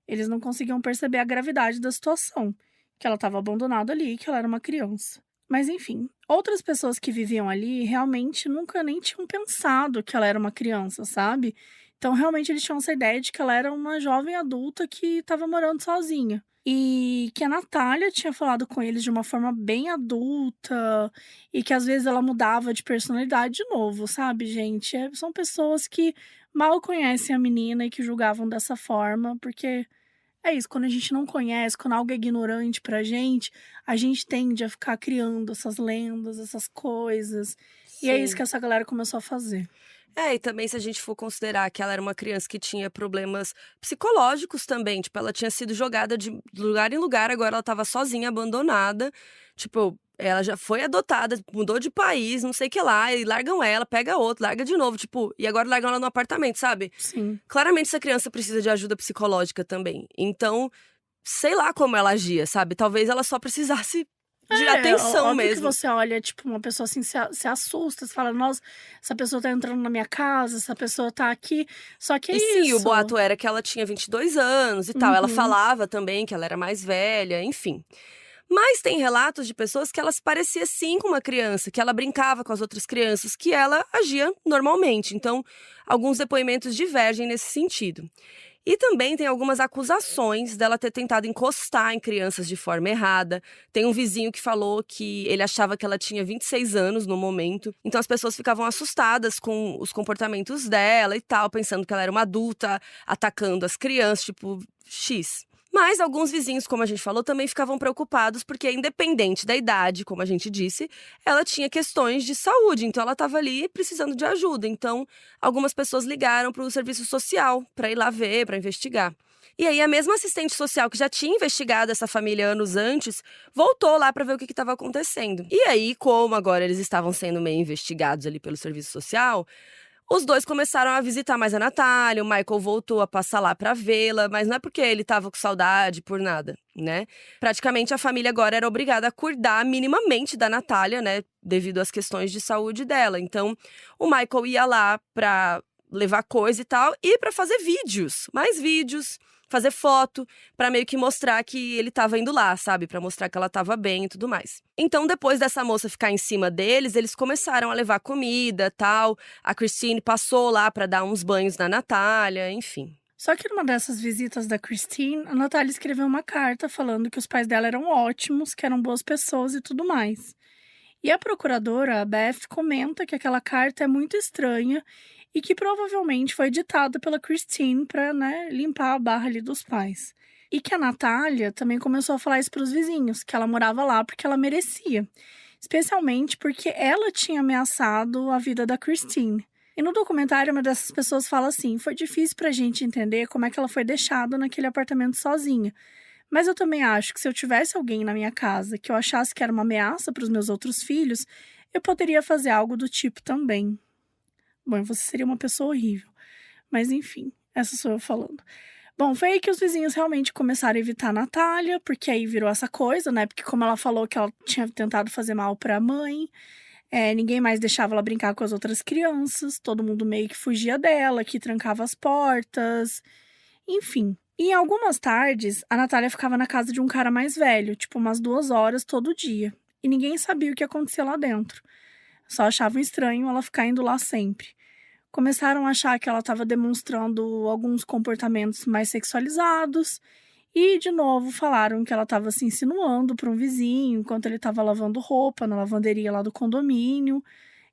eles não conseguiam perceber a gravidade da situação, que ela estava abandonada ali, que ela era uma criança. Mas enfim, outras pessoas que viviam ali realmente nunca nem tinham pensado que ela era uma criança, sabe? Então realmente eles tinham essa ideia de que ela era uma jovem adulta que estava morando sozinha. E que a Natália tinha falado com eles de uma forma bem adulta e que às vezes ela mudava de personalidade de novo, sabe, gente? São pessoas que mal conhecem a menina e que julgavam dessa forma, porque é isso, quando a gente não conhece, quando algo é ignorante pra gente, a gente tende a ficar criando essas lendas, essas coisas. E é isso Sim. que essa galera começou a fazer. É, e também se a gente for considerar que ela era uma criança que tinha problemas psicológicos também, tipo, ela tinha sido jogada de lugar em lugar, agora ela estava sozinha, abandonada, tipo, ela já foi adotada, mudou de país, não sei o que lá, e largam ela, pega outro, larga de novo, tipo, e agora largam ela no apartamento, sabe? Sim. Claramente essa criança precisa de ajuda psicológica também, então, sei lá como ela agia, sabe? Talvez ela só precisasse de atenção Óbvio que mesmo. você olha, tipo, uma pessoa assim, se assusta, você fala, nossa, essa pessoa tá entrando na minha casa, essa pessoa tá aqui. Só que E é sim, o isso. boato era que ela tinha 22 anos e tal. Ela Uhum. falava também que ela era mais velha, enfim. Mas tem relatos de pessoas que ela se parecia sim com uma criança, que ela brincava com as outras crianças, que ela agia normalmente. Então, alguns depoimentos divergem nesse sentido. E também tem algumas acusações dela ter tentado encostar em crianças de forma errada. Tem um vizinho que falou que ele achava que ela tinha 26 anos no momento. Então as pessoas ficavam assustadas com os comportamentos dela e tal, pensando que ela era uma adulta atacando as crianças, tipo, X. Mas alguns vizinhos, como a gente falou, também ficavam preocupados porque, independente da idade, como a gente disse, ela tinha questões de saúde, então ela estava ali precisando de ajuda. Então, algumas pessoas ligaram para o serviço social para ir lá ver, para investigar. E aí, a mesma assistente social que já tinha investigado essa família anos antes, voltou lá para ver o que estava acontecendo. E aí, como agora eles estavam sendo meio investigados ali pelo serviço social, os dois começaram a visitar mais a Natália, o Michael voltou a passar lá pra vê-la, mas não é porque ele tava com saudade por nada, né? Praticamente a família agora era obrigada a cuidar minimamente da Natália, né? Devido às questões de saúde dela. Então, o Michael ia lá pra levar coisa e tal, e pra fazer vídeos, mais vídeos, fazer foto, pra meio que mostrar que ele tava indo lá, sabe? Pra mostrar que ela tava bem e tudo mais. Então, depois dessa moça ficar em cima deles, eles começaram a levar comida, tal. A Christine passou lá pra dar uns banhos na Natália, enfim. Só que numa dessas visitas da Christine, a Natália escreveu uma carta falando que os pais dela eram ótimos, que eram boas pessoas e tudo mais. E a procuradora, a Beth, comenta que aquela carta é muito estranha e que provavelmente foi ditada pela Christine para, né, limpar a barra ali dos pais. E que a Natália também começou a falar isso para os vizinhos, que ela morava lá porque ela merecia. Especialmente porque ela tinha ameaçado a vida da Christine. E no documentário, uma dessas pessoas fala assim: foi difícil pra gente entender como é que ela foi deixada naquele apartamento sozinha. Mas eu também acho que se eu tivesse alguém na minha casa que eu achasse que era uma ameaça para os meus outros filhos, eu poderia fazer algo do tipo também. Bom, você seria uma pessoa horrível. Mas enfim, essa sou eu falando. Bom, foi aí que os vizinhos realmente começaram a evitar a Natália, porque aí virou essa coisa, né? Porque como ela falou que ela tinha tentado fazer mal pra mãe, ninguém mais deixava ela brincar com as outras crianças, todo mundo meio que fugia dela, que trancava as portas, enfim. E em algumas tardes, a Natália ficava na casa de um cara mais velho, tipo umas 2 horas todo dia. E ninguém sabia o que acontecia lá dentro. Só achavam estranho ela ficar indo lá sempre. Começaram a achar que ela estava demonstrando alguns comportamentos mais sexualizados. E, de novo, falaram que ela estava se insinuando para um vizinho enquanto ele estava lavando roupa na lavanderia lá do condomínio.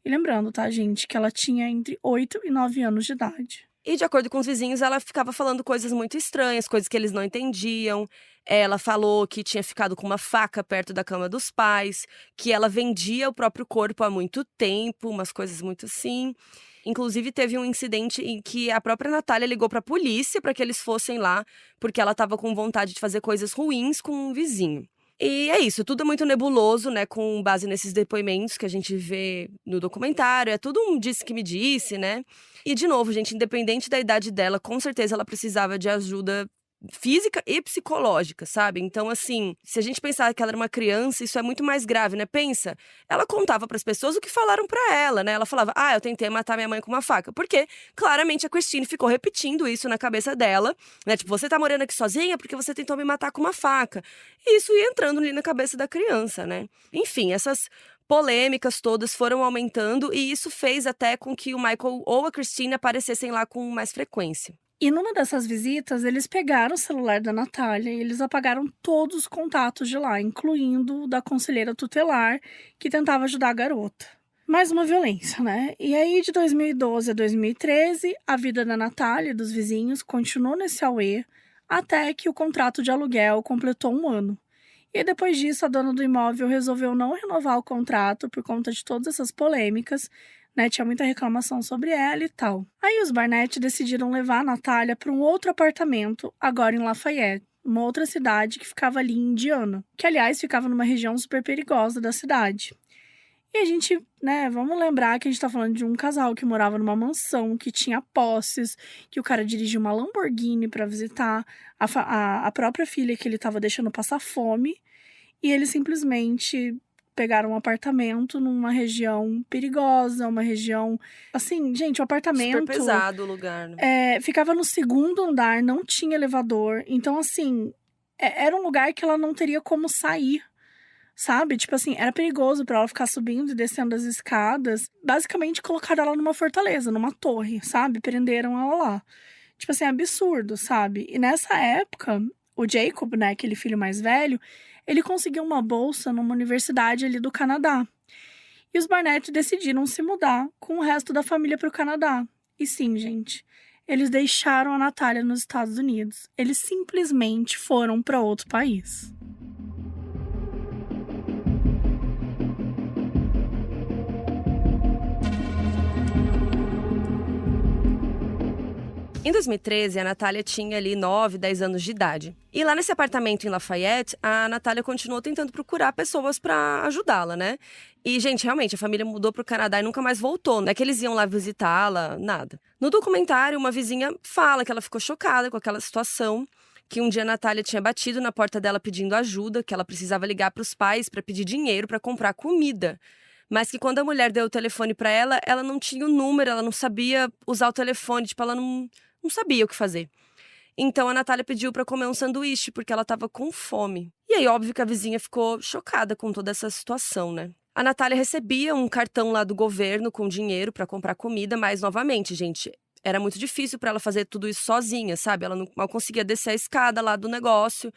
E lembrando, tá, gente, que ela tinha entre 8 e 9 anos de idade. E, de acordo com os vizinhos, ela ficava falando coisas muito estranhas, coisas que eles não entendiam. Ela falou que tinha ficado com uma faca perto da cama dos pais, que ela vendia o próprio corpo há muito tempo, umas coisas muito assim. Inclusive, teve um incidente em que a própria Natália ligou para a polícia para que eles fossem lá, porque ela estava com vontade de fazer coisas ruins com um vizinho. E é isso, tudo é muito nebuloso, né, com base nesses depoimentos que a gente vê no documentário, é tudo um disse que me disse, né? E, de novo, gente, independente da idade dela, com certeza ela precisava de ajuda física e psicológica, sabe? Então, assim, se a gente pensar que ela era uma criança, isso é muito mais grave, né? Pensa, ela contava para as pessoas o que falaram para ela, né? Ela falava, eu tentei matar minha mãe com uma faca. Porque, claramente, a Christine ficou repetindo isso na cabeça dela, né? Tipo, você tá morando aqui sozinha porque você tentou me matar com uma faca. E isso ia entrando ali na cabeça da criança, né? Enfim, essas polêmicas todas foram aumentando e isso fez até com que o Michael ou a Christine aparecessem lá com mais frequência. E numa dessas visitas, eles pegaram o celular da Natália e eles apagaram todos os contatos de lá, incluindo o da conselheira tutelar, que tentava ajudar a garota. Mais uma violência, né? E aí, de 2012 a 2013, a vida da Natália e dos vizinhos continuou nesse auê, até que o contrato de aluguel completou 1 ano. E depois disso, a dona do imóvel resolveu não renovar o contrato por conta de todas essas polêmicas, né? Tinha muita reclamação sobre ela e tal. Aí os Barnett decidiram levar a Natália para um outro apartamento, agora em Lafayette, uma outra cidade que ficava ali em Indiana, que aliás ficava numa região super perigosa da cidade. E a gente, né, vamos lembrar que a gente tá falando de um casal que morava numa mansão, que tinha posses, que o cara dirigia uma Lamborghini para visitar a própria filha que ele tava deixando passar fome, e eles simplesmente pegaram um apartamento numa região perigosa, uma região... Assim, gente, o apartamento... Super pesado o lugar, né? Ficava no 2º andar, não tinha elevador, então, assim, era um lugar que ela não teria como sair. Sabe? Tipo assim, era perigoso pra ela ficar subindo e descendo as escadas. Basicamente, colocaram ela numa fortaleza, numa torre, sabe? Prenderam ela lá. Tipo assim, absurdo, sabe? E nessa época, o Jacob, né, aquele filho mais velho, ele conseguiu uma bolsa numa universidade ali do Canadá. E os Barnett decidiram se mudar com o resto da família pro Canadá. E sim, gente, eles deixaram a Natália nos Estados Unidos. Eles simplesmente foram pra outro país. Em 2013, a Natália tinha ali 9, 10 anos de idade. E lá nesse apartamento em Lafayette, a Natália continuou tentando procurar pessoas pra ajudá-la, né? E, gente, realmente, a família mudou pro Canadá e nunca mais voltou. Não é que eles iam lá visitá-la, nada. No documentário, uma vizinha fala que ela ficou chocada com aquela situação, que um dia a Natália tinha batido na porta dela pedindo ajuda, que ela precisava ligar pros pais pra pedir dinheiro pra comprar comida. Mas que quando a mulher deu o telefone pra ela, ela não tinha o número, ela não sabia usar o telefone, tipo, ela não sabia o que fazer. Então a Natália pediu pra comer um sanduíche, porque ela tava com fome. E aí, óbvio que a vizinha ficou chocada com toda essa situação, né? A Natália recebia um cartão lá do governo com dinheiro pra comprar comida, mas, novamente, gente, era muito difícil pra ela fazer tudo isso sozinha, sabe? Ela não mal conseguia descer a escada lá do negócio,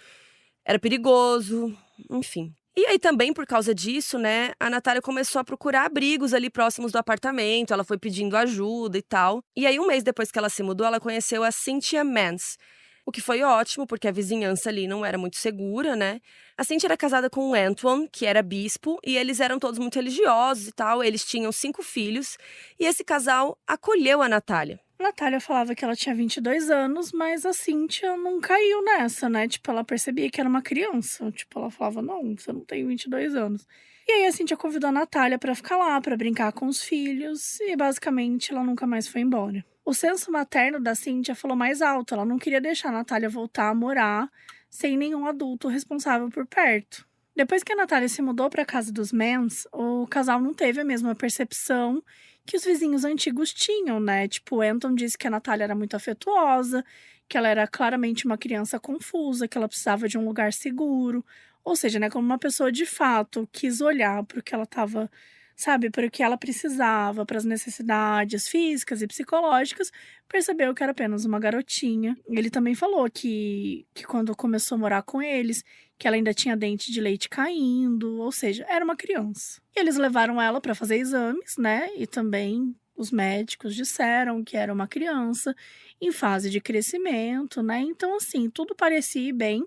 era perigoso, enfim. E aí também, por causa disso, né, a Natália começou a procurar abrigos ali próximos do apartamento, ela foi pedindo ajuda e tal. E aí, um mês depois que ela se mudou, ela conheceu a Cynthia Mance. o que foi ótimo, porque a vizinhança ali não era muito segura, né? A Cynthia era casada com o Antoine, que era bispo, e eles eram todos muito religiosos e tal. Eles tinham 5 filhos, e esse casal acolheu a Natália. A Natália falava que ela tinha 22 anos, mas a Cynthia não caiu nessa, né? Tipo, ela percebia que era uma criança. Tipo, ela falava, não, você não tem 22 anos. E aí a Cynthia convidou a Natália pra ficar lá, pra brincar com os filhos, e basicamente ela nunca mais foi embora. O senso materno da Cynthia falou mais alto, ela não queria deixar a Natália voltar a morar sem nenhum adulto responsável por perto. Depois que a Natália se mudou para a casa dos Mans, o casal não teve a mesma percepção que os vizinhos antigos tinham, né? Tipo, o Anton disse que a Natália era muito afetuosa, que ela era claramente uma criança confusa, que ela precisava de um lugar seguro. Ou seja, né, como uma pessoa de fato quis olhar para o que ela estava, sabe, para o que ela precisava, para as necessidades físicas e psicológicas, percebeu que era apenas uma garotinha. Ele também falou que quando começou a morar com eles, que ela ainda tinha dente de leite caindo, ou seja, era uma criança. E eles levaram ela para fazer exames, né? E também os médicos disseram que era uma criança em fase de crescimento, né? Então, assim, tudo parecia ir bem,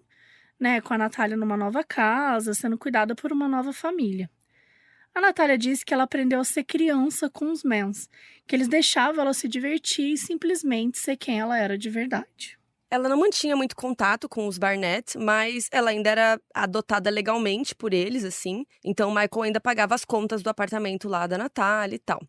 né? Com a Natália numa nova casa, sendo cuidada por uma nova família. A Natália disse que ela aprendeu a ser criança com os Mans, que eles deixavam ela se divertir e simplesmente ser quem ela era de verdade. Ela não mantinha muito contato com os Barnett, mas ela ainda era adotada legalmente por eles, assim. Então o Michael ainda pagava as contas do apartamento lá da Natália e tal.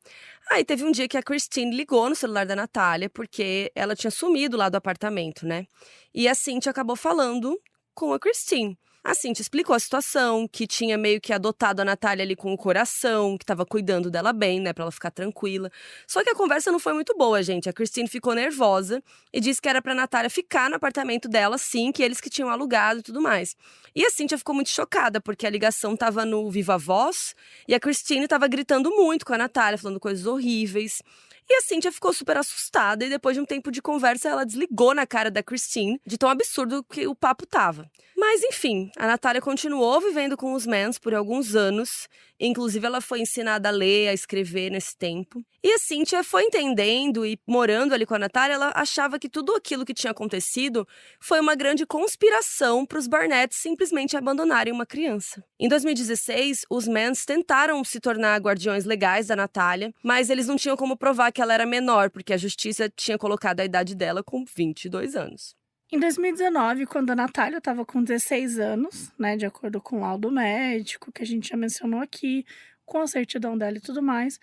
Aí teve um dia que a Christine ligou no celular da Natália, porque ela tinha sumido lá do apartamento, né? E a Cynthia acabou falando com a Christine. A Cynthia explicou a situação, que tinha meio que adotado a Natália ali com o coração, que estava cuidando dela bem, né, pra ela ficar tranquila. Só que a conversa não foi muito boa, gente. A Christine ficou nervosa e disse que era pra Natália ficar no apartamento dela, sim, que eles que tinham alugado e tudo mais. E a Cynthia ficou muito chocada, porque a ligação tava no Viva Voz e a Christine tava gritando muito com a Natália, falando coisas horríveis. E a Cynthia ficou super assustada e depois de um tempo de conversa ela desligou na cara da Christine de tão absurdo que o papo tava. Mas enfim, a Natália continuou vivendo com os Mans por alguns anos. Inclusive ela foi ensinada a ler, a escrever nesse tempo. E a Cynthia foi entendendo e morando ali com a Natália, ela achava que tudo aquilo que tinha acontecido foi uma grande conspiração para os Barnett simplesmente abandonarem uma criança. Em 2016, os Mans tentaram se tornar guardiões legais da Natália, mas eles não tinham como provar que ela era menor, porque a justiça tinha colocado a idade dela com 22 anos. Em 2019, quando a Natália estava com 16 anos, né, de acordo com o laudo médico, que a gente já mencionou aqui, com a certidão dela e tudo mais,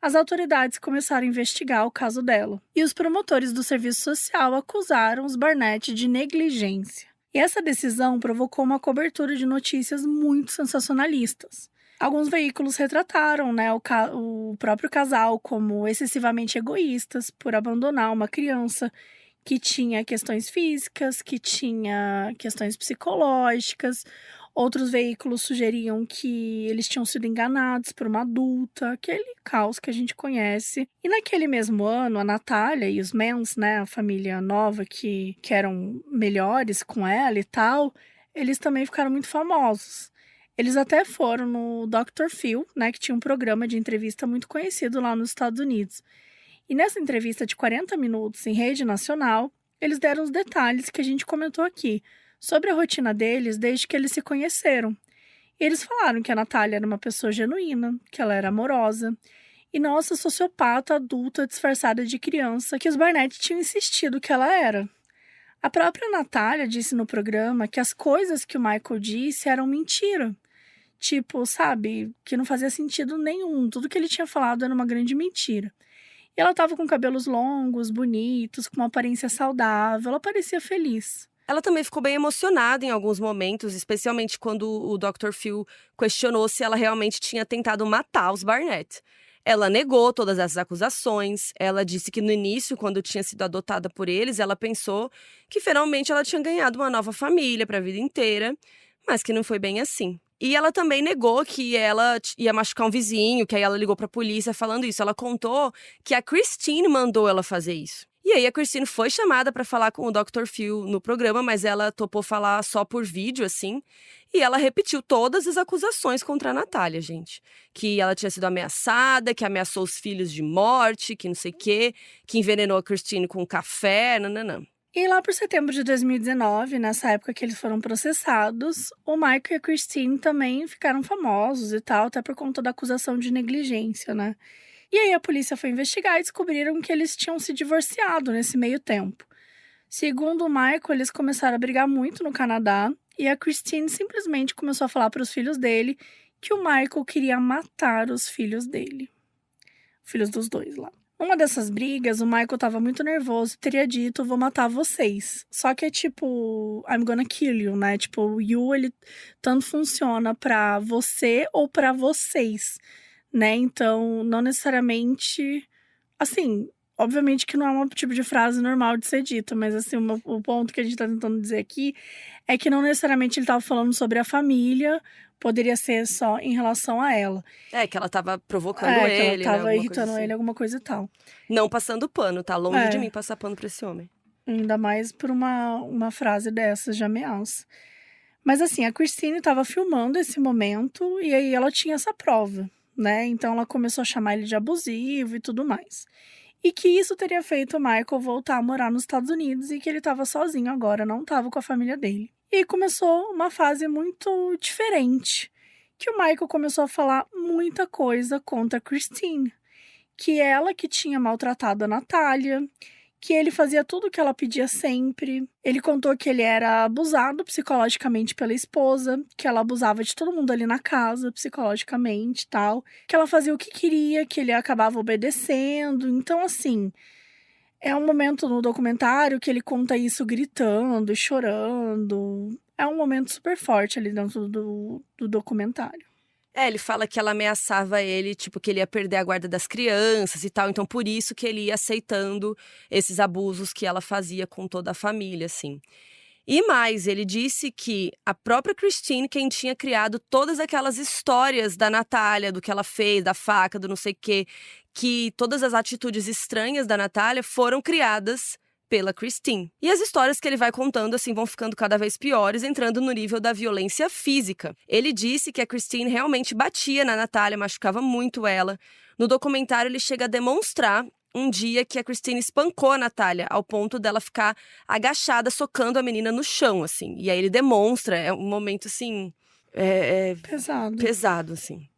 as autoridades começaram a investigar o caso dela. E os promotores do serviço social acusaram os Barnett de negligência. E essa decisão provocou uma cobertura de notícias muito sensacionalistas. Alguns veículos retrataram, né, o próprio casal como excessivamente egoístas por abandonar uma criança que tinha questões físicas, que tinha questões psicológicas. Outros veículos sugeriam que eles tinham sido enganados por uma adulta, aquele caos que a gente conhece. E naquele mesmo ano, a Natália e os Mans, né, a família nova que eram melhores com ela e tal, eles também ficaram muito famosos. Eles até foram no Dr. Phil, né, que tinha um programa de entrevista muito conhecido lá nos Estados Unidos. E nessa entrevista de 40 minutos em rede nacional, eles deram os detalhes que a gente comentou aqui, sobre a rotina deles desde que eles se conheceram. E eles falaram que a Natália era uma pessoa genuína, que ela era amorosa, e não essa sociopata adulta disfarçada de criança que os Barnett tinham insistido que ela era. A própria Natália disse no programa que as coisas que o Michael disse eram mentira. Tipo, sabe, que não fazia sentido nenhum, tudo que ele tinha falado era uma grande mentira. E ela estava com cabelos longos, bonitos, com uma aparência saudável, ela parecia feliz. Ela também ficou bem emocionada em alguns momentos, especialmente quando o Dr. Phil questionou se ela realmente tinha tentado matar os Barnett. Ela negou todas essas acusações. Ela disse que no início, quando tinha sido adotada por eles, ela pensou que finalmente ela tinha ganhado uma nova família para a vida inteira, mas que não foi bem assim. E ela também negou que ela ia machucar um vizinho, que aí ela ligou pra polícia falando isso. Ela contou que a Christine mandou ela fazer isso. E aí a Christine foi chamada pra falar com o Dr. Phil no programa, mas ela topou falar só por vídeo, assim. E ela repetiu todas as acusações contra a Natália, gente. Que ela tinha sido ameaçada, que ameaçou os filhos de morte, que não sei o quê, que envenenou a Christine com café, nananã. E lá por setembro de 2019, nessa época que eles foram processados, o Michael e a Christine também ficaram famosos e tal, até por conta da acusação de negligência, né? E aí a polícia foi investigar e descobriram que eles tinham se divorciado nesse meio tempo. Segundo o Michael, eles começaram a brigar muito no Canadá e a Christine simplesmente começou a falar para os filhos dele que o Michael queria matar os filhos dele. Filhos dos dois lá. Numa dessas brigas, o Michael tava muito nervoso e teria dito, vou matar vocês. Só que é tipo, I'm gonna kill you, né? Tipo, o you, ele tanto funciona pra você ou pra vocês, né? Então, não necessariamente, assim, obviamente que não é um tipo de frase normal de ser dita, mas assim, o ponto que a gente tá tentando dizer aqui é que não necessariamente ele tava falando sobre a família, poderia ser só em relação a ela. É, que ela tava provocando Que ela ele, né? tava Alguma coisa irritando assim. ele, alguma coisa e tal. Não passando pano, tá? Longe de É. mim passar pano pra esse homem. Ainda mais por uma frase dessas de ameaça. Mas assim, a Christine estava filmando esse momento e aí ela tinha essa prova, né? Então ela começou a chamar ele de abusivo e tudo mais. E que isso teria feito o Michael voltar a morar nos Estados Unidos e que ele estava sozinho agora, não estava com a família dele. E começou uma fase muito diferente, que o Michael começou a falar muita coisa contra a Christine. Que ela que tinha maltratado a Natália, que ele fazia tudo o que ela pedia sempre. Ele contou que ele era abusado psicologicamente pela esposa, que ela abusava de todo mundo ali na casa, psicologicamente e tal. Que ela fazia o que queria, que ele acabava obedecendo. Então, assim, é um momento no documentário que ele conta isso gritando e chorando. É um momento super forte ali dentro do documentário. É, ele fala que ela ameaçava ele, tipo, que ele ia perder a guarda das crianças e tal. Então, por isso que ele ia aceitando esses abusos que ela fazia com toda a família, assim. E mais, ele disse que a própria Christine, quem tinha criado todas aquelas histórias da Natália, do que ela fez, da faca, do não sei o quê, que todas as atitudes estranhas da Natália foram criadas pela Christine. E as histórias que ele vai contando, assim, vão ficando cada vez piores, entrando no nível da violência física. Ele disse que a Christine realmente batia na Natália, machucava muito ela. No documentário, ele chega a demonstrar um dia que a Christine espancou a Natália, ao ponto dela ficar agachada, socando a menina no chão, assim. E aí ele demonstra, é um momento, assim, pesado, assim.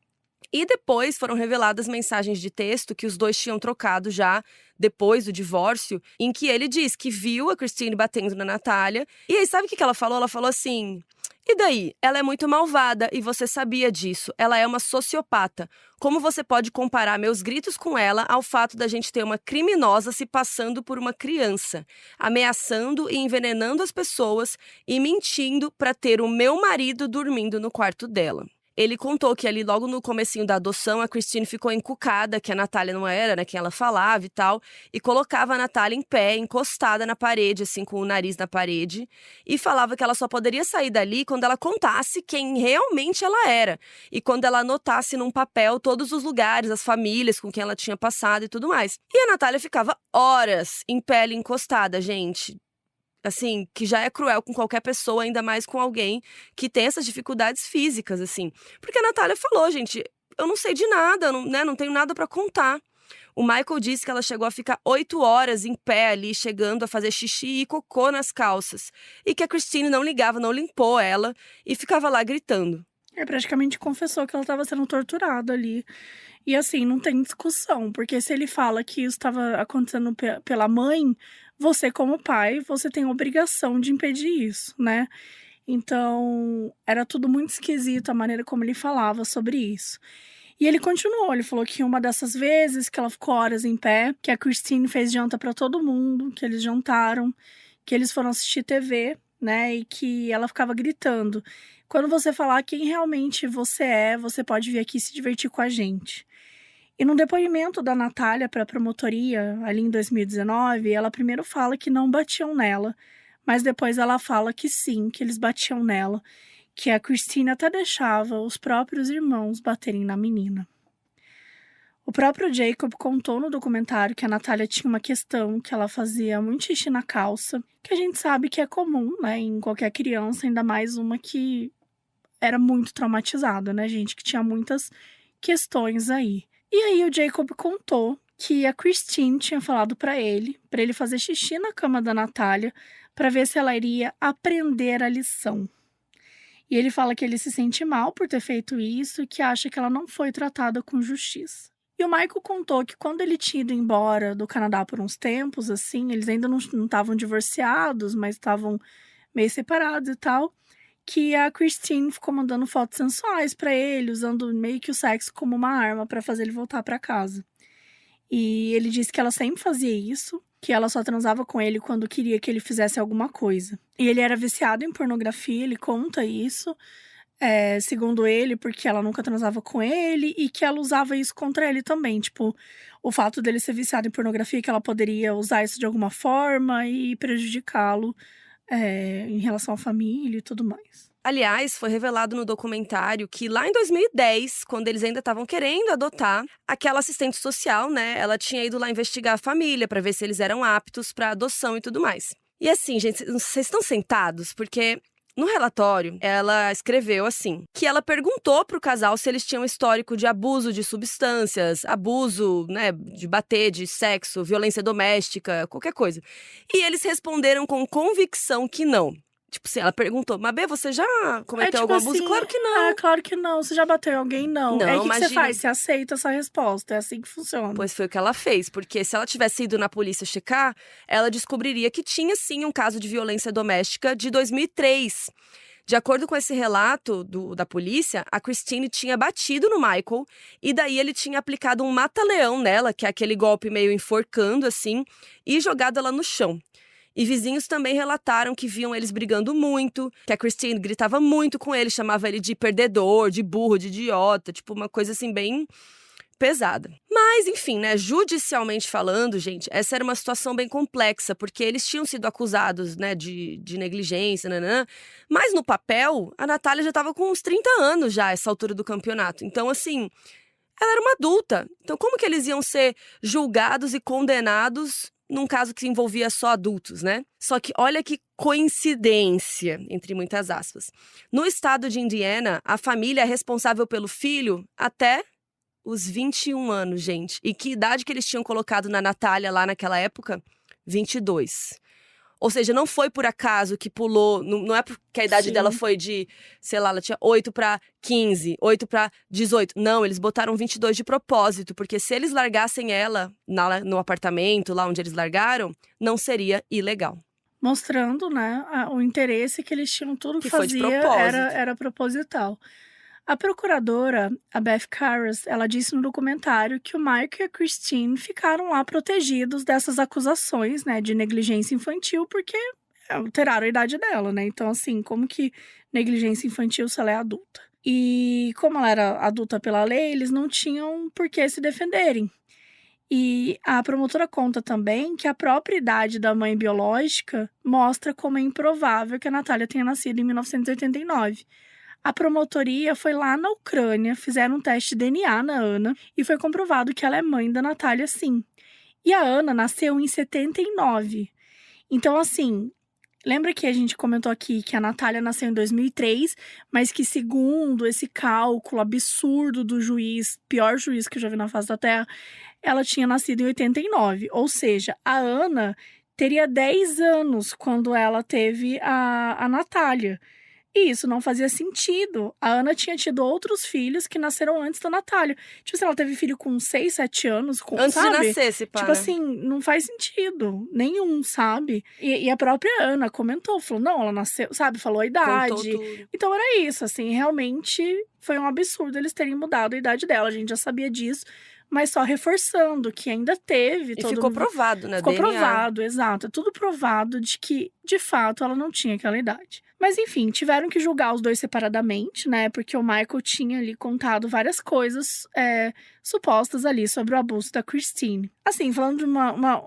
E depois foram reveladas mensagens de texto que os dois tinham trocado já depois do divórcio, em que ele diz que viu a Christine batendo na Natália. E aí, sabe o que ela falou? Ela falou assim: e daí? Ela é muito malvada e você sabia disso. Ela é uma sociopata. Como você pode comparar meus gritos com ela ao fato da gente ter uma criminosa se passando por uma criança, ameaçando e envenenando as pessoas e mentindo para ter o meu marido dormindo no quarto dela? Ele contou que ali logo no comecinho da adoção, a Christine ficou encucada, que a Natália não era, né, quem ela falava e tal, e colocava a Natália em pé, encostada na parede, assim, com o nariz na parede, e falava que ela só poderia sair dali quando ela contasse quem realmente ela era, e quando ela anotasse num papel todos os lugares, as famílias com quem ela tinha passado e tudo mais. E a Natália ficava horas em pé ali encostada, gente. Assim, que já é cruel com qualquer pessoa, ainda mais com alguém que tem essas dificuldades físicas, assim. Porque a Natália falou, gente, eu não sei de nada, não tenho nada pra contar. O Michael disse que ela chegou a ficar 8 horas em pé ali, chegando a fazer xixi e cocô nas calças. E que a Christine não ligava, não limpou ela e ficava lá gritando. Praticamente confessou que ela estava sendo torturada ali. E assim, não tem discussão, porque se ele fala que isso estava acontecendo pela mãe, você como pai, você tem a obrigação de impedir isso, né? Então, era tudo muito esquisito a maneira como ele falava sobre isso. E ele continuou, ele falou que uma dessas vezes que ela ficou horas em pé, que a Christine fez janta para todo mundo, que eles jantaram, que eles foram assistir TV, né? E que ela ficava gritando: quando você falar quem realmente você é, você pode vir aqui se divertir com a gente. E no depoimento da Natália para a promotoria, ali em 2019, ela primeiro fala que não batiam nela, mas depois ela fala que sim, que eles batiam nela, que a Christine até deixava os próprios irmãos baterem na menina. O próprio Jacob contou no documentário que a Natália tinha uma questão, que ela fazia muito xixi na calça, que a gente sabe que é comum, né, em qualquer criança, ainda mais uma que era muito traumatizada, né, gente, que tinha muitas questões aí. E aí o Jacob contou que a Christine tinha falado para ele fazer xixi na cama da Natália para ver se ela iria aprender a lição. E ele fala que ele se sente mal por ter feito isso e que acha que ela não foi tratada com justiça. E o Michael contou que quando ele tinha ido embora do Canadá por uns tempos, assim, eles ainda não estavam divorciados, mas estavam meio separados e tal, que a Christine ficou mandando fotos sensuais para ele, usando meio que o sexo como uma arma para fazer ele voltar para casa. E ele disse que ela sempre fazia isso, que ela só transava com ele quando queria que ele fizesse alguma coisa. E ele era viciado em pornografia, ele conta isso, segundo ele, porque ela nunca transava com ele e que ela usava isso contra ele também. Tipo, o fato dele ser viciado em pornografia, que ela poderia usar isso de alguma forma e prejudicá-lo em relação à família e tudo mais. Aliás, foi revelado no documentário que lá em 2010, quando eles ainda estavam querendo adotar, aquela assistente social, né, ela tinha ido lá investigar a família para ver se eles eram aptos para adoção e tudo mais. E assim, gente, vocês estão sentados? Porque no relatório, ela escreveu assim, que ela perguntou pro casal se eles tinham histórico de abuso de substâncias, abuso, né, de bater, de sexo, violência doméstica, qualquer coisa. E eles responderam com convicção que não. Tipo assim, ela perguntou, Mabê, você já cometeu algum abuso? Assim, Claro que não. Claro que não. Você já bateu em alguém? Não. Não, O que você imagina. faz? Você aceita essa resposta. É assim que funciona. Pois foi o que ela fez, porque se ela tivesse ido na polícia checar, ela descobriria que tinha sim um caso de violência doméstica de 2003. De acordo com esse relato da polícia, a Christine tinha batido no Michael e daí ele tinha aplicado um mata-leão nela, que é aquele golpe meio enforcando assim, e jogado ela no chão. E vizinhos também relataram que viam eles brigando muito, que a Christine gritava muito com ele, chamava ele de perdedor, de burro, de idiota, tipo uma coisa assim bem pesada. Mas, enfim, né, judicialmente falando, gente, essa era uma situação bem complexa, porque eles tinham sido acusados, né, de negligência, mas no papel, a Natália já estava com uns 30 anos já, essa altura do campeonato. Então, assim, ela era uma adulta. Então, como que eles iam ser julgados e condenados num caso que envolvia só adultos, né? Só que olha que coincidência, entre muitas aspas. No estado de Indiana, a família é responsável pelo filho até os 21 anos, gente. E que idade que eles tinham colocado na Natália lá naquela época? 22. Ou seja, não foi por acaso que pulou, não é porque a idade dela foi de, sei lá, ela tinha 8 para 15, 8 para 18. Não, eles botaram 22 de propósito, porque se eles largassem ela no apartamento, lá onde eles largaram, não seria ilegal. Mostrando, né, o interesse que eles tinham, tudo que foi de fazia propósito. era proposital. A procuradora, a Beth Karras, ela disse no documentário que o Mike e a Christine ficaram lá protegidos dessas acusações, né, de negligência infantil, porque alteraram a idade dela, né? Então, assim, como que negligência infantil se ela é adulta? E como ela era adulta pela lei, eles não tinham por que se defenderem. E a promotora conta também que a própria idade da mãe biológica mostra como é improvável que a Natália tenha nascido em 1989. A promotoria foi lá na Ucrânia, fizeram um teste de DNA na Ana e foi comprovado que ela é mãe da Natália, sim. E a Ana nasceu em 79. Então, assim, lembra que a gente comentou aqui que a Natália nasceu em 2003, mas que segundo esse cálculo absurdo do juiz, pior juiz que eu já vi na face da Terra, ela tinha nascido em 89. Ou seja, a Ana teria 10 anos quando ela teve a Natália. E isso não fazia sentido. A Ana tinha tido outros filhos que nasceram antes da Natália. Tipo assim, ela teve filho com 6, 7 anos, antes sabe? de nascer, se pá, tipo assim, não faz sentido nenhum, sabe? E a própria Ana comentou, falou, não, ela nasceu, sabe? Falou a idade. Contou tudo. Então era isso, assim, realmente foi um absurdo eles terem mudado a idade dela. A gente já sabia disso, mas só reforçando que ainda teve. E ficou provado, né? Ficou DNA. provado, exato. Tudo provado de que, de fato, ela não tinha aquela idade. Mas enfim, tiveram que julgar os dois separadamente, né? Porque o Michael tinha ali contado várias coisas supostas ali sobre o abuso da Christine. Assim, falando de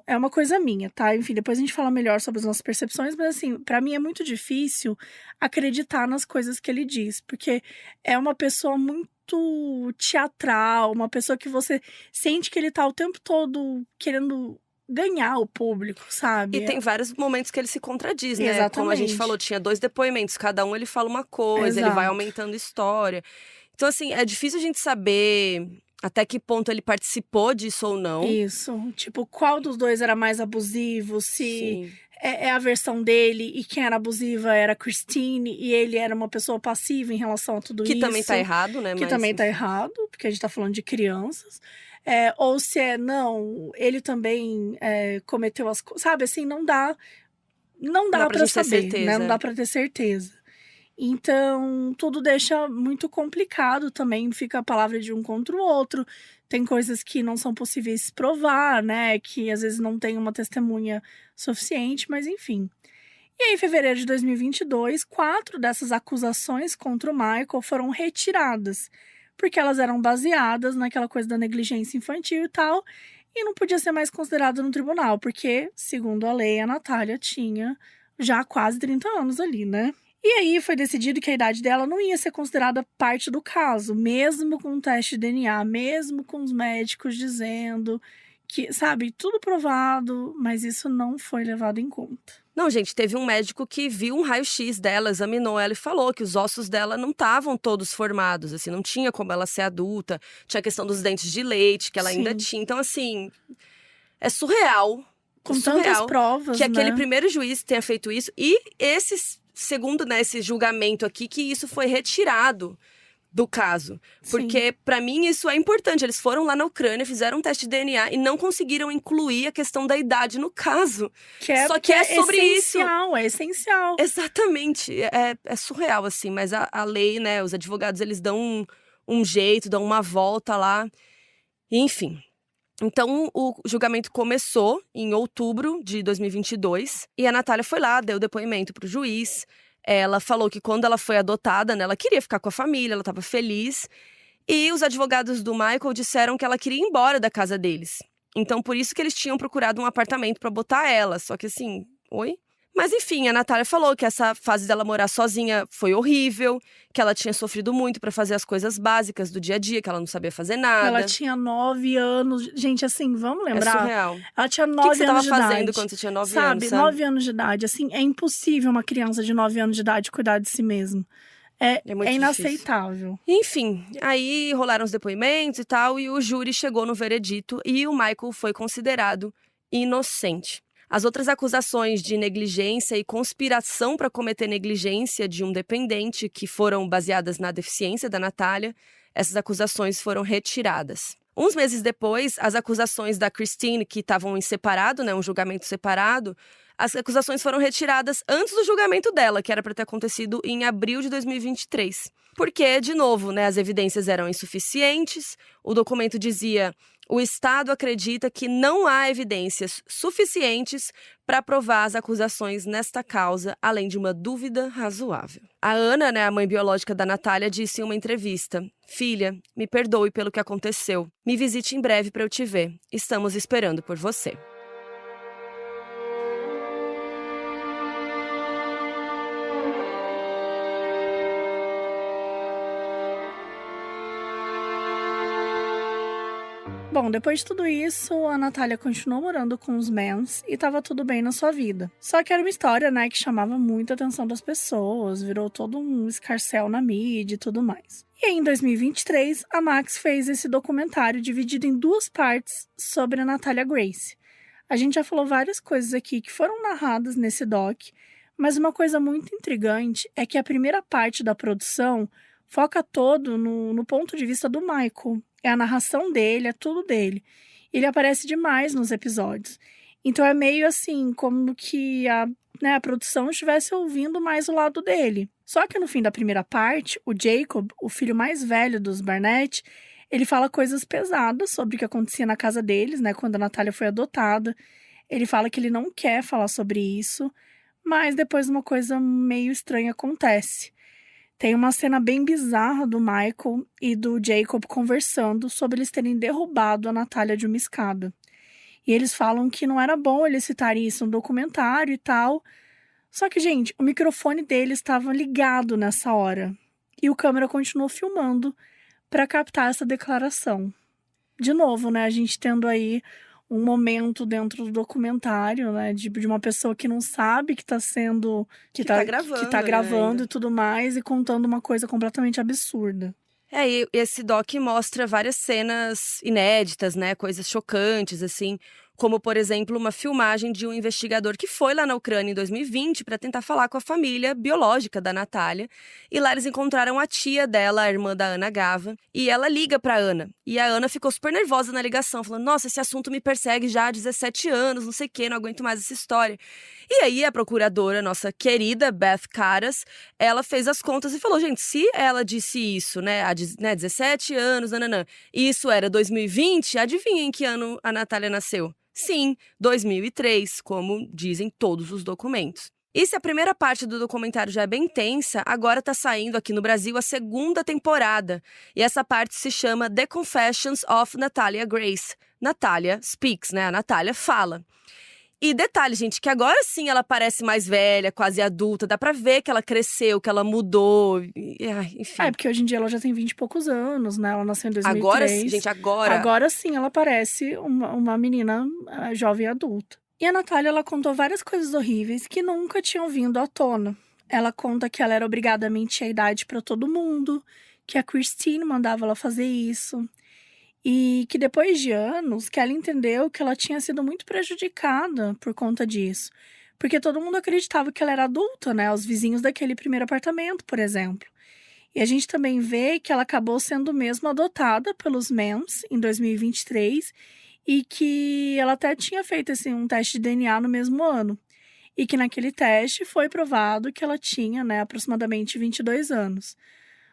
é uma coisa minha, tá? Enfim, depois a gente fala melhor sobre as nossas percepções, mas assim, pra mim é muito difícil acreditar nas coisas que ele diz, porque é uma pessoa muito teatral, uma pessoa que você sente que ele tá o tempo todo querendo ganhar o público, sabe? E tem vários momentos que ele se contradiz, né? Exatamente. Como a gente falou, tinha 2 depoimentos, cada um ele fala uma coisa, ele vai aumentando história. Então, assim, é difícil a gente saber Até que ponto ele participou disso ou não. Isso. Tipo, qual dos dois era mais abusivo? Se Sim. é a versão dele e quem era abusiva era a Christine e ele era uma pessoa passiva em relação a tudo Que isso. também tá errado, né? Que Mas, também tá enfim. errado, porque a gente tá falando de crianças. Ou se não, ele também cometeu as coisas. Sabe, assim, não dá pra pra gente ter saber, né? certeza. Não dá pra ter certeza. Então, tudo deixa muito complicado também, fica a palavra de um contra o outro. Tem coisas que não são possíveis provar, né? Que às vezes não tem uma testemunha suficiente, mas enfim. E aí, em fevereiro de 2022, 4 dessas acusações contra o Michael foram retiradas, porque elas eram baseadas naquela coisa da negligência infantil e tal, e não podia ser mais considerado no tribunal, porque, segundo a lei, a Natália tinha já quase 30 anos ali, né? E aí foi decidido que a idade dela não ia ser considerada parte do caso, mesmo com o teste de DNA, mesmo com os médicos dizendo que, sabe, tudo provado, mas isso não foi levado em conta. Não, gente, teve um médico que viu um raio-x dela, examinou ela e falou que os ossos dela não estavam todos formados, assim, não tinha como ela ser adulta, tinha a questão dos dentes de leite que ela ainda Sim. tinha. Então, assim, é surreal. Com é tantas surreal provas, que aquele né? primeiro juiz tenha feito isso e segundo, né, esse julgamento aqui, que isso foi retirado do caso. Porque, pra mim, isso é importante. Eles foram lá na Ucrânia, fizeram um teste de DNA e não conseguiram incluir a questão da idade no caso. Só que é sobre essencial, é essencial. Exatamente. É surreal, assim. Mas a lei, né, os advogados, eles dão um jeito, dão uma volta lá. Enfim. Então, o julgamento começou em outubro de 2022 e a Natália foi lá, deu depoimento pro juiz. Ela falou que quando ela foi adotada, né, ela queria ficar com a família, ela estava feliz. E os advogados do Michael disseram que ela queria ir embora da casa deles. Então, por isso que eles tinham procurado um apartamento para botar ela. Só que assim, oi? Mas enfim, a Natália falou que essa fase dela morar sozinha foi horrível, que ela tinha sofrido muito para fazer as coisas básicas do dia a dia, que ela não sabia fazer nada. Ela tinha 9 anos. Gente, assim, vamos É lembrar? surreal. Ela tinha O 9 que você anos tava de fazendo idade. quando você tinha 9 anos, Sabe, sabe? 9 anos de idade. Assim, é impossível uma criança de 9 anos de idade cuidar de si mesma. É muito inaceitável. difícil. Enfim, aí rolaram os depoimentos e tal, e o júri chegou no veredito e o Michael foi considerado inocente. As outras acusações de negligência e conspiração para cometer negligência de um dependente, que foram baseadas na deficiência da Natália, essas acusações foram retiradas. Uns meses depois, as acusações da Christine, que estavam em separado, né, um julgamento separado, as acusações foram retiradas antes do julgamento dela, que era para ter acontecido em abril de 2023. Porque, de novo, né, as evidências eram insuficientes, o documento dizia: o Estado acredita que não há evidências suficientes para provar as acusações nesta causa, além de uma dúvida razoável. A Ana, né, a mãe biológica da Natália, disse em uma entrevista: filha, me perdoe pelo que aconteceu. Me visite em breve para eu te ver. Estamos esperando por você. Bom, depois de tudo isso, a Natália continuou morando com os Mans e tava tudo bem na sua vida. Só que era uma história, né, que chamava muito a atenção das pessoas, virou todo um escarcéu na mídia e tudo mais. E aí, em 2023, a Max fez esse documentário dividido em 2 partes sobre a Natália Grace. A gente já falou várias coisas aqui que foram narradas nesse doc, mas uma coisa muito intrigante é que a primeira parte da produção foca todo no ponto de vista do Michael. É a narração dele, é tudo dele. Ele aparece demais nos episódios. Então é meio assim, como que a produção estivesse ouvindo mais o lado dele. Só que no fim da primeira parte, o Jacob, o filho mais velho dos Barnett, ele fala coisas pesadas sobre o que acontecia na casa deles, né, quando a Natália foi adotada. Ele fala que ele não quer falar sobre isso, mas depois uma coisa meio estranha acontece. Tem uma cena bem bizarra do Michael e do Jacob conversando sobre eles terem derrubado a Natália de uma escada. E eles falam que não era bom eles citarem isso no documentário e tal. Só que, gente, o microfone deles estava ligado nessa hora. E o câmera continuou filmando para captar essa declaração. De novo, né, a gente tendo aí um momento dentro do documentário, né, de uma pessoa que não sabe que tá sendo... Que tá gravando, e tudo mais, e contando uma coisa completamente absurda. E esse doc mostra várias cenas inéditas, né? Coisas chocantes, assim. Como, por exemplo, uma filmagem de um investigador que foi lá na Ucrânia em 2020 para tentar falar com a família biológica da Natália. E lá eles encontraram a tia dela, a irmã da Ana Gava. E ela liga para Ana. E a Ana ficou super nervosa na ligação, falando: nossa, esse assunto me persegue já há 17 anos, não sei o quê, não aguento mais essa história. E aí a procuradora, nossa querida Beth Caras, ela fez as contas e falou: gente, se ela disse isso, né, há 17 anos, nananã, e isso era 2020, adivinha em que ano a Natália nasceu? Sim, 2003, como dizem todos os documentos. E se a primeira parte do documentário já é bem tensa, agora tá saindo aqui no Brasil a segunda temporada. E essa parte se chama The Confessions of Natalia Grace. Natália speaks, né? A Natália fala. E detalhe, gente, que agora sim ela parece mais velha, quase adulta. Dá pra ver que ela cresceu, que ela mudou, enfim. Porque hoje em dia ela já tem 20 e poucos anos, né? Ela nasceu em 2003. Agora sim, gente, agora... Agora sim ela parece uma menina jovem adulta. E a Natália, ela contou várias coisas horríveis que nunca tinham vindo à tona. Ela conta que ela era obrigada a mentir a idade pra todo mundo, que a Christine mandava ela fazer isso. E que depois de anos, que ela entendeu que ela tinha sido muito prejudicada por conta disso. Porque todo mundo acreditava que ela era adulta, né? Os vizinhos daquele primeiro apartamento, por exemplo. E a gente também vê que ela acabou sendo mesmo adotada pelos Mans em 2023 e que ela até tinha feito um teste de DNA no mesmo ano. E que naquele teste foi provado que ela tinha, né, aproximadamente 22 anos.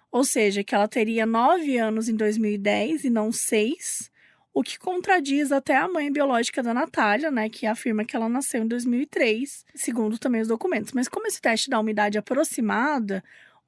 Ou seja, que ela teria 9 anos em 2010 e não 6, o que contradiz até a mãe biológica da Natália, né, que afirma que ela nasceu em 2003, segundo também os documentos. Mas como esse teste dá uma idade aproximada,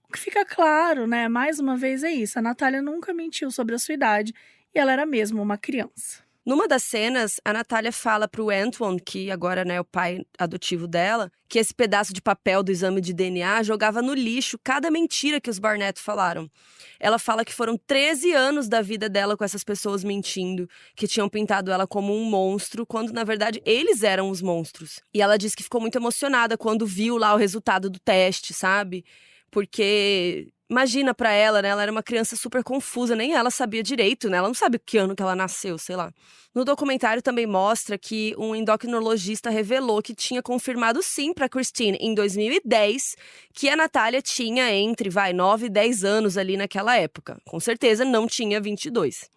o que fica claro, né, mais uma vez é isso, a Natália nunca mentiu sobre a sua idade e ela era mesmo uma criança. Numa das cenas, a Natália fala pro Antoine, que agora, né, é o pai adotivo dela, que esse pedaço de papel do exame de DNA jogava no lixo cada mentira que os Barnett falaram. Ela fala que foram 13 anos da vida dela com essas pessoas mentindo, que tinham pintado ela como um monstro, quando na verdade eles eram os monstros. E ela diz que ficou muito emocionada quando viu lá o resultado do teste, sabe? Porque... imagina pra ela, né? Ela era uma criança super confusa, nem ela sabia direito, né? Ela não sabe que ano que ela nasceu, sei lá. No documentário também mostra que um endocrinologista revelou que tinha confirmado sim pra Christine, em 2010, que a Natália tinha entre, 9 e 10 anos ali naquela época. Com certeza não tinha 22.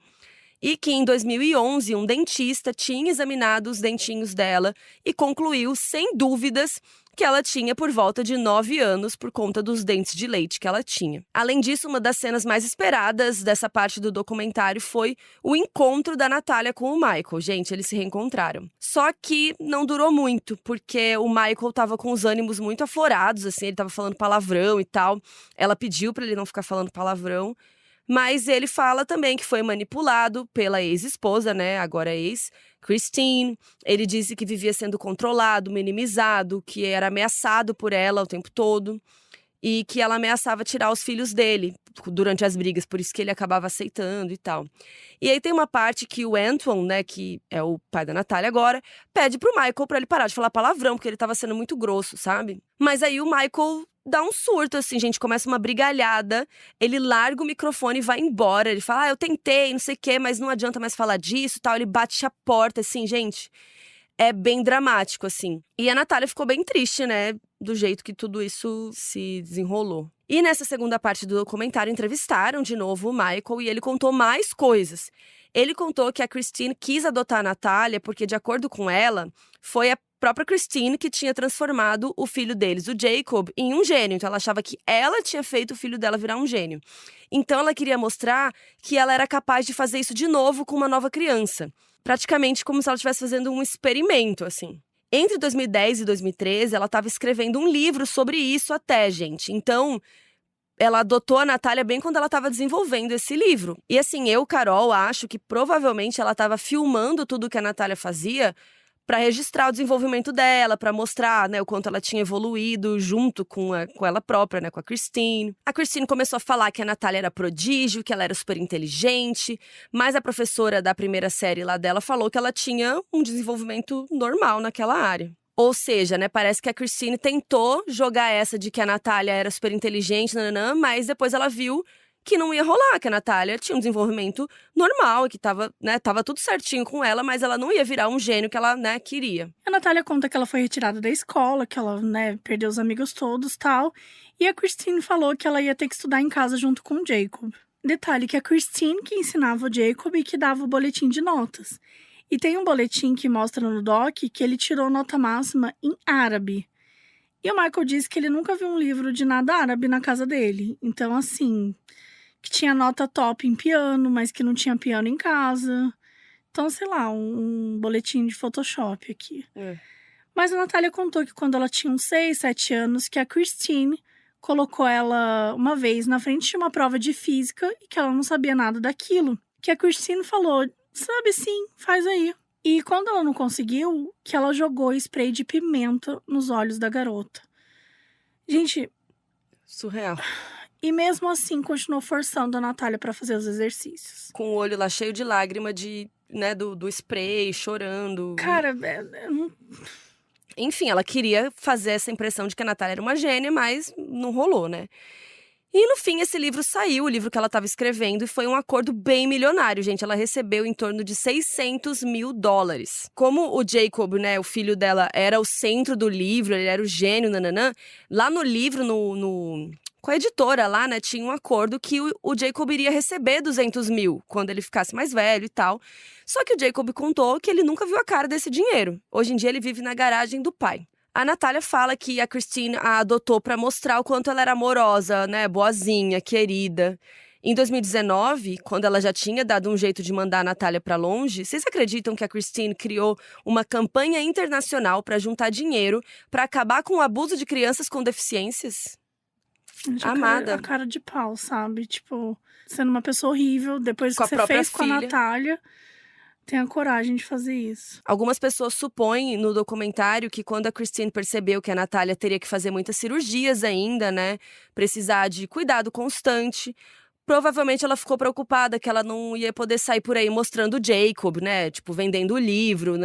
E que em 2011, um dentista tinha examinado os dentinhos dela e concluiu, sem dúvidas, que ela tinha por volta de 9 anos por conta dos dentes de leite que ela tinha. Além disso, uma das cenas mais esperadas dessa parte do documentário foi o encontro da Natália com o Michael. Gente, eles se reencontraram. Só que não durou muito, porque o Michael tava com os ânimos muito aflorados, assim, ele tava falando palavrão e tal. Ela pediu pra ele não ficar falando palavrão. Mas ele fala também que foi manipulado pela ex-esposa, né, agora ex, Christine. Ele disse que vivia sendo controlado, minimizado, que era ameaçado por ela o tempo todo. E que ela ameaçava tirar os filhos dele durante as brigas, por isso que ele acabava aceitando e tal. E aí tem uma parte que o Antoine, né, que é o pai da Natália agora, pede pro Michael pra ele parar de falar palavrão, porque ele tava sendo muito grosso, sabe? Mas aí o Michael dá um surto, assim, gente, começa uma brigalhada, ele larga o microfone e vai embora. Ele fala, eu tentei, não sei o quê, mas não adianta mais falar disso e tal. Ele bate a porta, assim, gente... é bem dramático, assim. E a Natália ficou bem triste, né? Do jeito que tudo isso se desenrolou. E nessa segunda parte do documentário, entrevistaram de novo o Michael e ele contou mais coisas. Ele contou que a Christine quis adotar a Natália porque, de acordo com ela, foi a própria Christine que tinha transformado o filho deles, o Jacob, em um gênio. Então ela achava que ela tinha feito o filho dela virar um gênio. Então ela queria mostrar que ela era capaz de fazer isso de novo com uma nova criança. Praticamente como se ela estivesse fazendo um experimento, assim. Entre 2010 e 2013, ela estava escrevendo um livro sobre isso até, gente. Então, ela adotou a Natália bem quando ela estava desenvolvendo esse livro. E assim, eu, Carol, acho que provavelmente ela estava filmando tudo que a Natália fazia para registrar o desenvolvimento dela, para mostrar, né, o quanto ela tinha evoluído junto com ela própria, né, com a Christine. A Christine começou a falar que a Natália era prodígio, que ela era super inteligente, mas a professora da primeira série lá dela falou que ela tinha um desenvolvimento normal naquela área. Ou seja, né, parece que a Christine tentou jogar essa de que a Natália era super inteligente, nananã, mas depois ela viu que não ia rolar, que a Natália tinha um desenvolvimento normal, que tava tudo certinho com ela, mas ela não ia virar um gênio que ela, queria. A Natália conta que ela foi retirada da escola, que ela, perdeu os amigos todos, tal. E a Christine falou que ela ia ter que estudar em casa junto com o Jacob. Detalhe que a Christine que ensinava o Jacob e que dava o boletim de notas. E tem um boletim que mostra no doc que ele tirou nota máxima em árabe. E o Michael disse que ele nunca viu um livro de nada árabe na casa dele. Então, assim, que tinha nota top em piano, mas que não tinha piano em casa. Então, sei lá, um boletim de Photoshop aqui. Mas a Natália contou que quando ela tinha uns 6, 7 anos, que a Christine colocou ela uma vez na frente de uma prova de física e que ela não sabia nada daquilo. Que a Christine falou, sabe sim, faz aí. E quando ela não conseguiu, que ela jogou spray de pimenta nos olhos da garota. Gente... surreal. E mesmo assim, continuou forçando a Natália pra fazer os exercícios. Com o olho lá cheio de lágrima do spray, chorando. Cara, Enfim, ela queria fazer essa impressão de que a Natália era uma gênia, mas não rolou, né? E no fim, esse livro saiu, o livro que ela estava escrevendo, e foi um acordo bem milionário, gente. Ela recebeu em torno de $600 mil. Como o Jacob, o filho dela, era o centro do livro, ele era o gênio, nananã, lá no livro, com a editora lá, tinha um acordo que o Jacob iria receber 200 mil quando ele ficasse mais velho e tal. Só que o Jacob contou que ele nunca viu a cara desse dinheiro. Hoje em dia ele vive na garagem do pai. A Natália fala que a Christine a adotou para mostrar o quanto ela era amorosa, boazinha, querida. Em 2019, quando ela já tinha dado um jeito de mandar a Natália para longe, vocês acreditam que a Christine criou uma campanha internacional para juntar dinheiro para acabar com o abuso de crianças com deficiências? Gente, Amada. A cara de pau, sabe? Tipo, sendo uma pessoa horrível, depois Com que a você própria fez com a filha. Natália, tenha coragem de fazer isso. Algumas pessoas supõem no documentário que quando a Christine percebeu que a Natália teria que fazer muitas cirurgias ainda, precisar de cuidado constante, provavelmente ela ficou preocupada que ela não ia poder sair por aí mostrando o Jacob, vendendo o livro,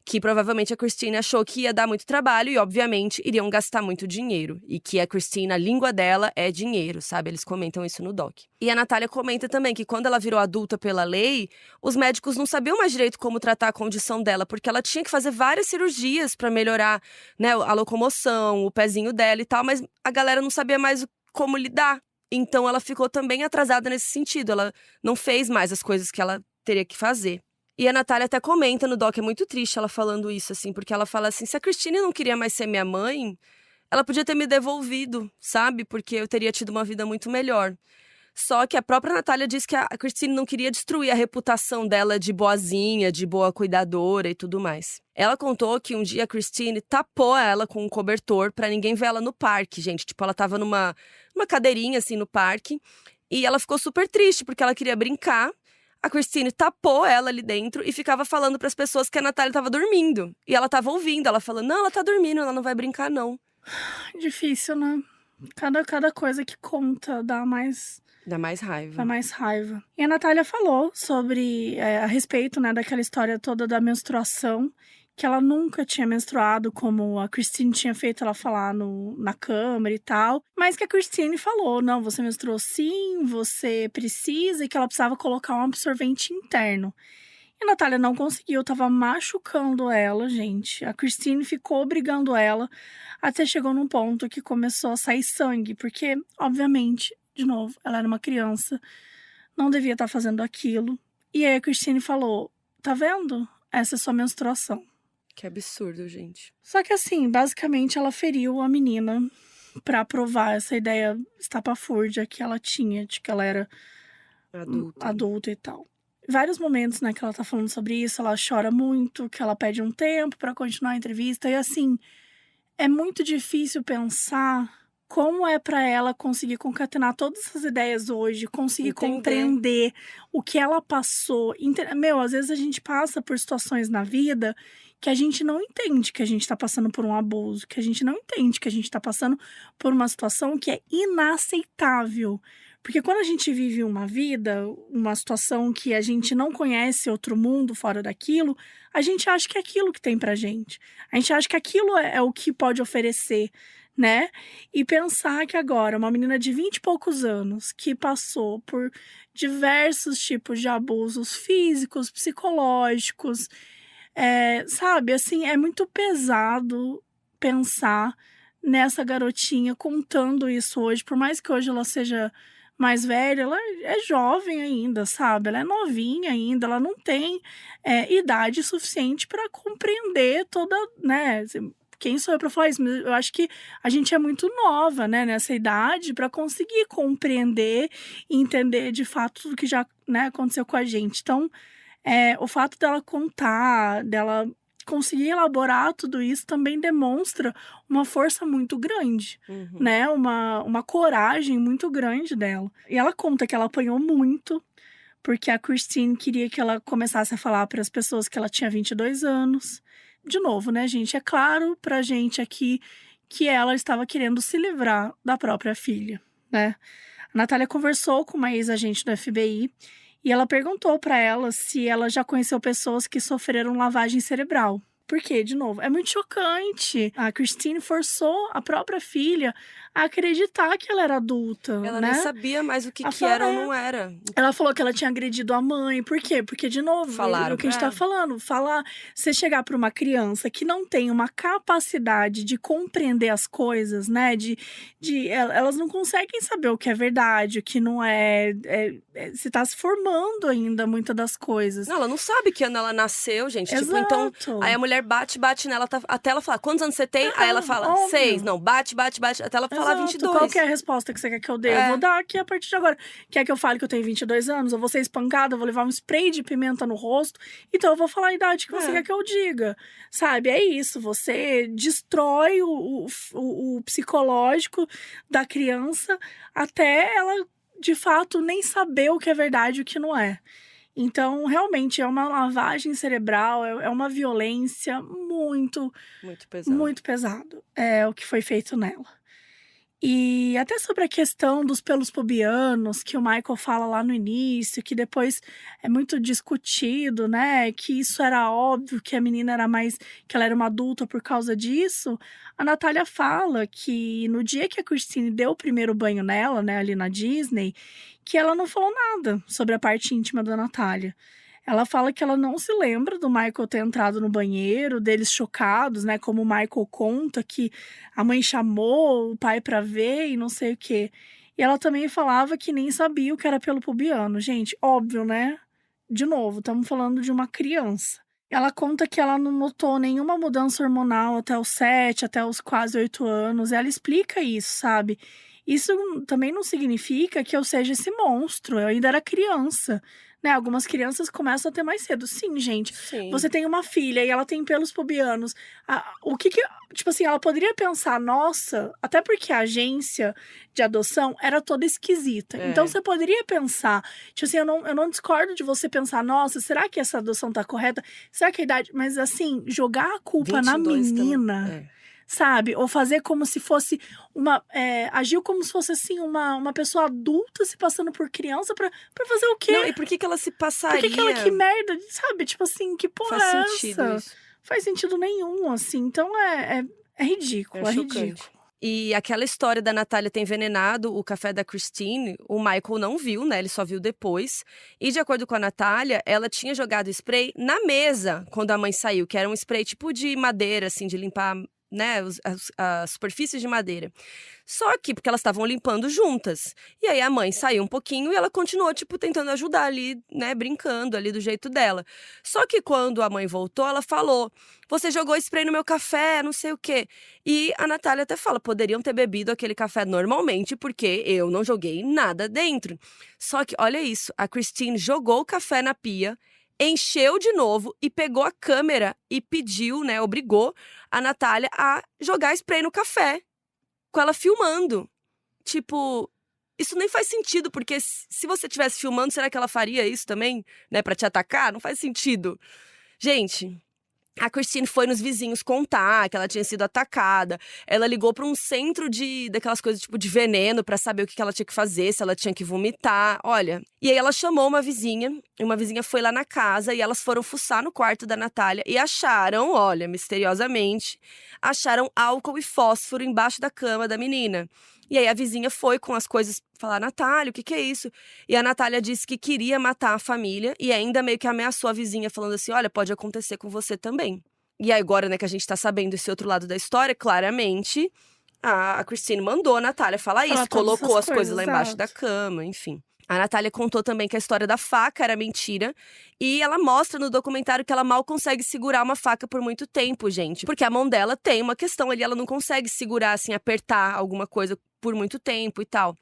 que provavelmente a Christine achou que ia dar muito trabalho e, obviamente, iriam gastar muito dinheiro. E que a Christine, a língua dela é dinheiro, sabe? Eles comentam isso no doc. E a Natália comenta também que quando ela virou adulta pela lei, os médicos não sabiam mais direito como tratar a condição dela, porque ela tinha que fazer várias cirurgias para melhorar, a locomoção, o pezinho dela e tal, mas a galera não sabia mais como lidar. Então, ela ficou também atrasada nesse sentido. Ela não fez mais as coisas que ela teria que fazer. E a Natália até comenta no doc, é muito triste ela falando isso, assim, porque ela fala assim, se a Christine não queria mais ser minha mãe, ela podia ter me devolvido, sabe? Porque eu teria tido uma vida muito melhor. Só que a própria Natália disse que a Christine não queria destruir a reputação dela de boazinha, de boa cuidadora e tudo mais. Ela contou que um dia a Christine tapou ela com um cobertor pra ninguém ver ela no parque, gente. Tipo, ela tava numa cadeirinha, assim, no parque. E ela ficou super triste, porque ela queria brincar. A Christine tapou ela ali dentro e ficava falando pras pessoas que a Natália tava dormindo. E ela tava ouvindo, ela falando, não, ela tá dormindo, ela não vai brincar, não. Difícil, né? Cada coisa que conta dá mais raiva. Dá mais raiva. E a Natália falou sobre, a respeito, daquela história toda da menstruação, que ela nunca tinha menstruado, como a Christine tinha feito ela falar na câmera e tal. Mas que a Christine falou, não, você menstruou sim, você precisa, e que ela precisava colocar um absorvente interno. E a Natália não conseguiu, tava machucando ela, gente. A Christine ficou obrigando ela, até chegou num ponto que começou a sair sangue, porque, obviamente, de novo, ela era uma criança, não devia estar fazendo aquilo. E aí a Christine falou, tá vendo? Essa é sua menstruação. Que absurdo, gente. Só que assim, basicamente ela feriu a menina pra provar essa ideia estapafúrdia que ela tinha, de que ela era adulta e tal. Vários momentos, que ela tá falando sobre isso, ela chora muito, que ela pede um tempo pra continuar a entrevista. E assim, é muito difícil pensar como é pra ela conseguir concatenar todas essas ideias hoje, conseguir compreender o que ela passou. Às vezes a gente passa por situações na vida que a gente não entende que a gente tá passando por um abuso, que a gente não entende que a gente tá passando por uma situação que é inaceitável. Porque quando a gente vive uma vida, uma situação que a gente não conhece outro mundo fora daquilo, a gente acha que é aquilo que tem pra gente. A gente acha que aquilo é o que pode oferecer, né? E pensar que agora uma menina de 20 e poucos anos que passou por diversos tipos de abusos físicos, psicológicos, sabe, assim, é muito pesado pensar nessa garotinha contando isso hoje, por mais que hoje ela seja mais velha, ela é jovem ainda, sabe? Ela é novinha ainda, ela não tem idade suficiente para compreender toda, né? Quem sou eu para falar isso? Mas eu acho que a gente é muito nova, né, nessa idade, para conseguir compreender e entender de fato tudo que já, né, aconteceu com a gente. Então, o fato dela contar, dela conseguir elaborar tudo isso também demonstra uma força muito grande, né, uma coragem muito grande dela. E ela conta que ela apanhou muito, porque a Christine queria que ela começasse a falar para as pessoas que ela tinha 22 anos. De novo, né, gente, é claro pra gente aqui que ela estava querendo se livrar da própria filha, né. A Natália conversou com uma ex-agente do FBI e ela perguntou para ela se ela já conheceu pessoas que sofreram lavagem cerebral. Porque, de novo, é muito chocante. A Christine forçou a própria filha a acreditar que ela era adulta, Ela né? nem sabia mais o que A que era ou fa- não era. Ela falou que ela tinha agredido a mãe. Por quê? Porque, de novo, Falaram o que a gente pra tá falando, você chegar para uma criança que não tem uma capacidade de compreender as coisas, né? Elas não conseguem saber o que é verdade, o que não é. Se tá se formando ainda muitas das coisas. Não, ela não sabe que ano ela nasceu, gente. Tipo, então, Exato. aí a mulher bate nela, até ela falar, quantos anos você tem? Aí ela fala, óbvio. 6. Não, bate, até ela falar Exato. 22. Qual que é a resposta que você quer que eu dê? Eu vou dar aqui a partir de agora. Quer que eu fale que eu tenho 22 anos? Eu vou ser espancada, eu vou levar um spray de pimenta no rosto. Então eu vou falar a idade que você quer que eu diga. Sabe? É isso. Você destrói o psicológico da criança até ela, de fato, nem saber o que é verdade e o que não é. Então, realmente, é uma lavagem cerebral, é uma violência muito, Muito pesado. muito pesado. É o que foi feito nela. E até sobre a questão dos pelos pubianos, que o Michael fala lá no início, que depois é muito discutido, né? Que isso era óbvio, que a menina era mais. Que ela era uma adulta por causa disso. A Natália fala que no dia que a Christine deu o primeiro banho nela, né, ali na Disney, que ela não falou nada sobre a parte íntima da Natália. Ela fala que ela não se lembra do Michael ter entrado no banheiro, deles chocados, né? Como o Michael conta que a mãe chamou o pai pra ver e não sei o quê. E ela também falava que nem sabia o que era pelo pubiano. Gente, óbvio, né? De novo, estamos falando de uma criança. Ela conta que ela não notou nenhuma mudança hormonal até os 7, até os quase 8 anos. Ela explica isso, sabe? Isso também não significa que eu seja esse monstro. Eu ainda era criança, né? Algumas crianças começam a ter mais cedo. Sim, gente. Sim. Você tem uma filha e ela tem pelos pubianos. O que que... Tipo assim, ela poderia pensar, nossa... Até porque a agência de adoção era toda esquisita. Então, você poderia pensar... Tipo assim, eu não discordo de você pensar, nossa, será que essa adoção tá correta? Será que a idade... Mas, assim, jogar a culpa na 22 menina... também. Sabe? Ou fazer como se fosse agiu como se fosse, assim, uma pessoa adulta se passando por criança pra fazer o quê? Não, e por que ela se passaria? Por que ela, que merda, sabe? Tipo assim, que porra Faz é sentido essa? isso. Faz sentido nenhum, assim. Então é ridículo, é chocante. ridículo. E aquela história da Natália ter envenenado o café da Christine, o Michael não viu, né? Ele só viu depois. E de acordo com a Natália, ela tinha jogado spray na mesa quando a mãe saiu, que era um spray tipo de madeira, assim, de limpar, né, as superfícies de madeira. Só que, porque elas estavam limpando juntas. E aí a mãe saiu um pouquinho e ela continuou, tipo, tentando ajudar ali, né, brincando ali do jeito dela. Só que quando a mãe voltou, ela falou, você jogou spray no meu café, não sei o quê. E a Natália até fala, poderiam ter bebido aquele café normalmente, porque eu não joguei nada dentro. Só que, olha isso, a Christine jogou o café na pia, encheu de novo e pegou a câmera e pediu, né, obrigou a Natália a jogar spray no café, com ela filmando. Tipo, isso nem faz sentido, porque se você estivesse filmando, será que ela faria isso também, né, pra te atacar? Não faz sentido. Gente, A Christine foi nos vizinhos contar que ela tinha sido atacada. Ela ligou para um centro daquelas coisas tipo de veneno para saber o que ela tinha que fazer, se ela tinha que vomitar. Olha. E aí ela chamou uma vizinha. E uma vizinha foi lá na casa e elas foram fuçar no quarto da Natália e acharam, olha, misteriosamente, acharam álcool e fósforo embaixo da cama da menina. E aí a vizinha foi com as coisas falar: Natália, o que é isso? E a Natália disse que queria matar a família e ainda meio que ameaçou a vizinha, falando assim: olha, pode acontecer com você também. E aí agora, né, que a gente tá sabendo esse outro lado da história, claramente a Christine mandou a Natália falar isso, colocou as coisas lá embaixo da cama, enfim. A Natália contou também que a história da faca era mentira. E ela mostra no documentário que ela mal consegue segurar uma faca por muito tempo, gente. Porque a mão dela tem uma questão ali, ela não consegue segurar, assim, apertar alguma coisa por muito tempo e tal.